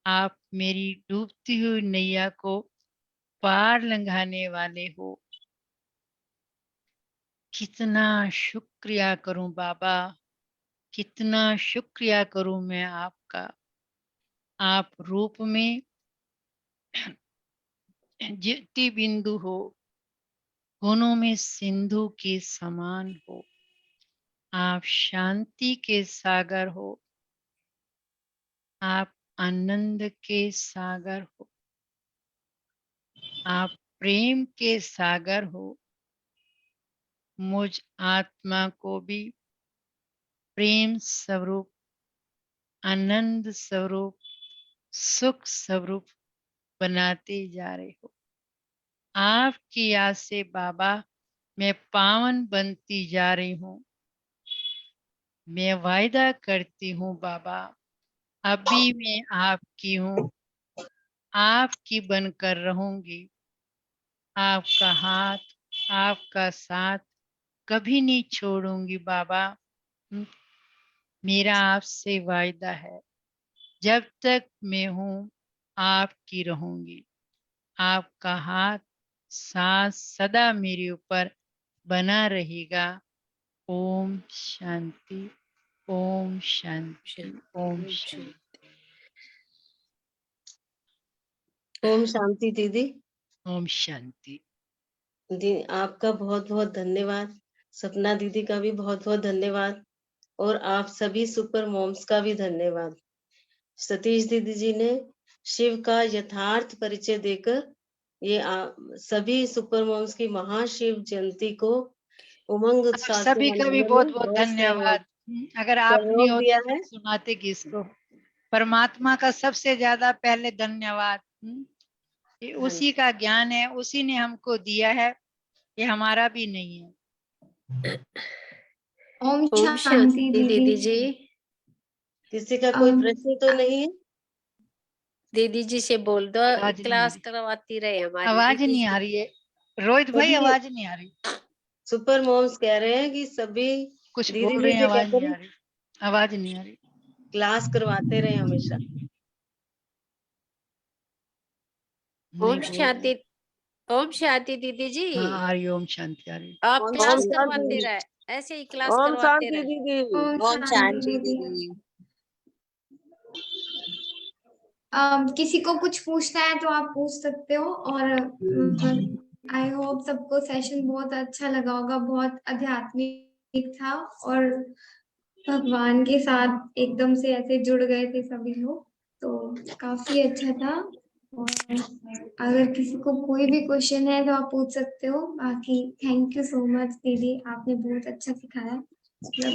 [SPEAKER 2] आप मेरी डूबती हुई नैया को पार लंघाने वाले हो। कितना शुक्रिया करूं बाबा, कितना शुक्रिया करूं मैं आपका। आप रूप में ज्योति बिंदु हो, गुणों में सिंधु के समान हो। आप शांति के सागर हो। आप आनंद के सागर हो। आप प्रेम के सागर हो। मुझ आत्मा को भी प्रेम स्वरूप, आनंद स्वरूप, सुख स्वरूप बनाते जा रहे हो। आपकी याद से बाबा मैं पावन बनती जा रही हूँ। मैं वायदा करती हूँ बाबा, अभी मैं आपकी हूँ, आपकी बनकर रहूंगी। आपका हाथ, आपका साथ कभी नहीं छोड़ूंगी बाबा। मेरा आपसे वायदा है, जब तक मैं हूँ आपकी रहूंगी। आपका हाथ, साथ सदा मेरे ऊपर बना रहेगा। ओम शांति, ओम शांति, ओम शांति।
[SPEAKER 3] ओम शांति दीदी।
[SPEAKER 2] ओम शांति।
[SPEAKER 3] आपका बहुत बहुत धन्यवाद। सपना दीदी का भी बहुत बहुत धन्यवाद और आप सभी सुपर मॉम्स का भी धन्यवाद। सतीश दीदी जी ने शिव का यथार्थ परिचय देकर ये सभी सुपर मॉम्स की महाशिव जयंती को उमंग
[SPEAKER 2] आप
[SPEAKER 3] उत्साह से
[SPEAKER 2] सभी का भी
[SPEAKER 3] मनाने
[SPEAKER 2] बहुत
[SPEAKER 3] में
[SPEAKER 2] बहुत
[SPEAKER 3] बहुत
[SPEAKER 2] धन्यवाद। अगर आप नहीं
[SPEAKER 3] सहयोग दिया
[SPEAKER 2] होते
[SPEAKER 3] है।
[SPEAKER 2] तो सुनाते किसको। परमात्मा का सबसे ज्यादा पहले धन्यवाद। ये
[SPEAKER 3] हाँ
[SPEAKER 2] उसी का ज्ञान है, उसी ने हमको दिया है, ये हमारा भी नहीं है।
[SPEAKER 6] ओम
[SPEAKER 4] शांति
[SPEAKER 6] शांति दीदी जी।
[SPEAKER 3] किसी का कोई प्रश्न तो नहीं है?
[SPEAKER 6] दीदी जी से बोल दो,
[SPEAKER 2] आवाज नहीं आ
[SPEAKER 6] क्लास
[SPEAKER 2] रही।
[SPEAKER 6] करवाती रहे हमारी
[SPEAKER 2] आवाज
[SPEAKER 6] दीदी
[SPEAKER 2] नहीं
[SPEAKER 6] जी।
[SPEAKER 2] आ रही है रोहित भाई,
[SPEAKER 3] सभी
[SPEAKER 2] आवाज नहीं आ रही।
[SPEAKER 3] सुपर मॉम्स कह रहे हैं कि सभी
[SPEAKER 2] कुछ
[SPEAKER 3] दीदी
[SPEAKER 2] बोल
[SPEAKER 3] जी
[SPEAKER 2] रहे हैं,
[SPEAKER 3] से
[SPEAKER 2] आवाज
[SPEAKER 3] कहते
[SPEAKER 2] नहीं
[SPEAKER 3] हैं
[SPEAKER 2] आ रही। आवाज नहीं आ रही।
[SPEAKER 3] क्लास करवाते रहे हमेशा।
[SPEAKER 2] नहीं
[SPEAKER 6] ओम
[SPEAKER 2] बोल
[SPEAKER 6] शांति,
[SPEAKER 2] रही।
[SPEAKER 6] ओम शांति दीदी जी।
[SPEAKER 2] हाँ आ रही, ओम शांति आ रही।
[SPEAKER 6] आप
[SPEAKER 3] ओम
[SPEAKER 6] क्लास
[SPEAKER 3] शांति
[SPEAKER 6] करवाते
[SPEAKER 3] दीदी।
[SPEAKER 6] रहे, ऐसे ही क्लास
[SPEAKER 3] ओम
[SPEAKER 6] करवाते
[SPEAKER 3] शांति
[SPEAKER 6] रहे।
[SPEAKER 3] दीदी।
[SPEAKER 7] ओम शांति दीदी। किसी को कुछ पूछना है तो आप पूछ सकते हो। और आई होप सबको सेशन बहुत अच्छा लगा होगा, बहुत आध्यात्मिक था और भगवान के साथ एकदम से ऐसे जुड़ गए थे सभी लोग, तो काफी अच्छा था। और अगर किसी को कोई भी क्वेश्चन है तो आप पूछ सकते हो। बाकी थैंक यू सो मच दीदी, आपने बहुत अच्छा सिखाया, मतलब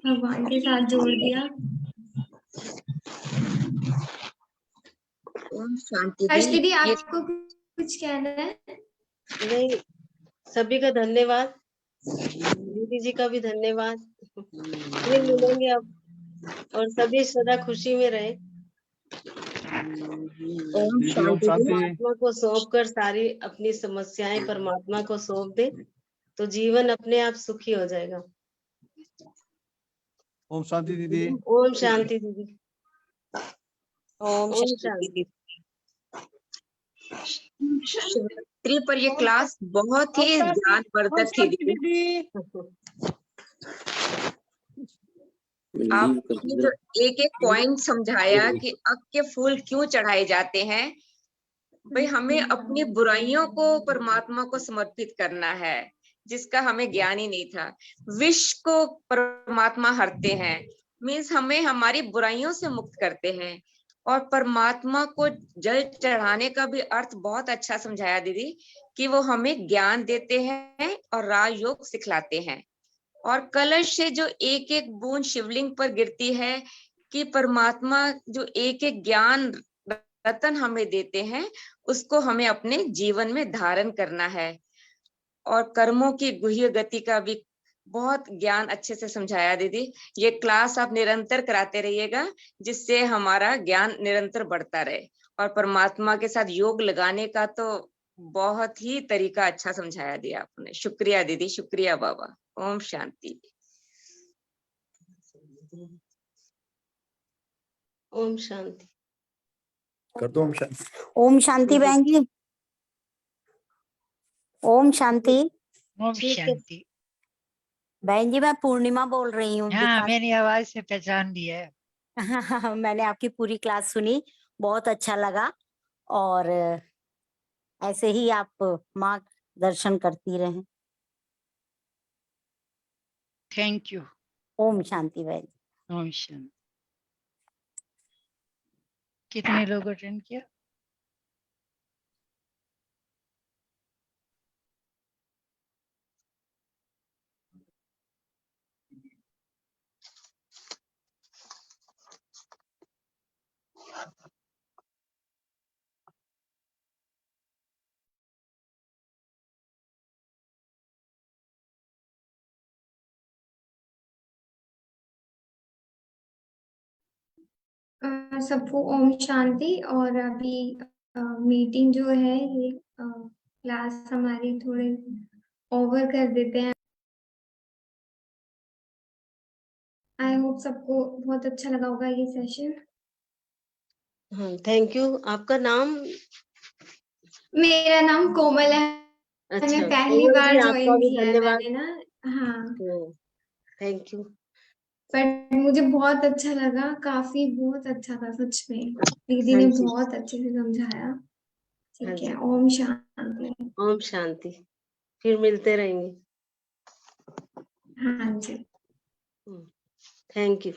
[SPEAKER 7] भगवान के साथ जोड़ दिया।
[SPEAKER 8] ओम शांति
[SPEAKER 7] हर्ष
[SPEAKER 8] दी।
[SPEAKER 7] दीदी
[SPEAKER 8] ये
[SPEAKER 7] आपको कुछ कहना है?
[SPEAKER 3] नहीं, सभी का धन्यवाद, दीदी जी का भी धन्यवाद। फिर मिलेंगे अब, और सभी सदा खुशी में रहे।
[SPEAKER 8] ओम
[SPEAKER 9] दीदी ओम
[SPEAKER 8] शांति दी।
[SPEAKER 9] शांति।
[SPEAKER 3] परमात्मा को सौंप कर सारी अपनी समस्याएं परमात्मा को सौंप दे तो जीवन अपने आप सुखी हो जाएगा।
[SPEAKER 9] ओम शांति दीदी।
[SPEAKER 3] ओम शांति दीदी।
[SPEAKER 8] ओम
[SPEAKER 3] ओम
[SPEAKER 8] शांति
[SPEAKER 3] शांति।
[SPEAKER 8] दी। शिवरात्रि पर ये क्लास बहुत ही ज्ञानवर्धक थी दीदी। आपने जो एक एक पॉइंट समझाया कि अक के फूल क्यों चढ़ाए जाते हैं, भाई हमें अपनी बुराइयों को परमात्मा को समर्पित करना है, जिसका हमें ज्ञान ही नहीं था। विष को परमात्मा हरते हैं, मीन्स हमें हमारी बुराइयों से मुक्त करते हैं। और परमात्मा को जल चढ़ाने का भी अर्थ बहुत अच्छा समझाया दीदी, कि वो हमें ज्ञान देते हैं और राजयोग सिखलाते हैं। और कलश से जो एक एक बूंद शिवलिंग पर गिरती है, कि परमात्मा जो एक एक ज्ञान रतन हमें देते हैं, उसको हमें अपने जीवन में धारण करना है। और कर्मों की गुह्य गति का भी बहुत ज्ञान अच्छे से समझाया दीदी। ये क्लास आप निरंतर कराते रहिएगा, जिससे हमारा ज्ञान निरंतर बढ़ता रहे। और परमात्मा के साथ योग लगाने का तो बहुत ही तरीका अच्छा समझाया दिया आपने। शुक्रिया दीदी, शुक्रिया बाबा। ओम शांति।
[SPEAKER 3] ओम शांति।
[SPEAKER 9] कर दो ओम शांति।
[SPEAKER 10] ओम शांति बहन जी। ओम शांति।
[SPEAKER 2] ओम
[SPEAKER 3] ठीक है।
[SPEAKER 2] शांति।
[SPEAKER 10] बहन जी मैं पूर्णिमा बोल रही हूँ।
[SPEAKER 2] हाँ, मेरी आवाज से पहचान लिया है।
[SPEAKER 10] मैंने आपकी पूरी क्लास सुनी, बहुत अच्छा लगा। और ऐसे ही आप मार्गदर्शन करती रहें।
[SPEAKER 2] Thank you.
[SPEAKER 10] ओम शांति बहन।
[SPEAKER 2] ओम शांति। कितने लोग अटेंड किया?
[SPEAKER 7] सबको ओम शांति। और अभी मीटिंग जो है ये क्लास हमारी थोड़े ओवर कर देते हैं। आई होप सबको बहुत अच्छा लगा होगा ये सेशन।
[SPEAKER 3] हाँ, थैंक यू। आपका नाम?
[SPEAKER 7] मेरा नाम कोमल है।
[SPEAKER 3] अच्छा,
[SPEAKER 7] मैंने पहली
[SPEAKER 3] कोमल
[SPEAKER 7] बार
[SPEAKER 3] जी, आपका
[SPEAKER 7] ज्वाइन
[SPEAKER 3] भी
[SPEAKER 7] किया है
[SPEAKER 3] धन्यवाद।
[SPEAKER 7] मैंने ना। हाँ,
[SPEAKER 3] थैंक यू।
[SPEAKER 7] बट मुझे बहुत अच्छा लगा, काफी बहुत अच्छा था सच में। दीदी
[SPEAKER 3] हाँ
[SPEAKER 7] ने
[SPEAKER 3] जी।
[SPEAKER 7] बहुत अच्छे से समझाया।
[SPEAKER 3] हाँ
[SPEAKER 7] ठीक
[SPEAKER 3] जी।
[SPEAKER 7] है, ओम शांति।
[SPEAKER 3] ओम शांति। फिर मिलते रहेंगे।
[SPEAKER 7] हाँ जी।
[SPEAKER 3] Thank you.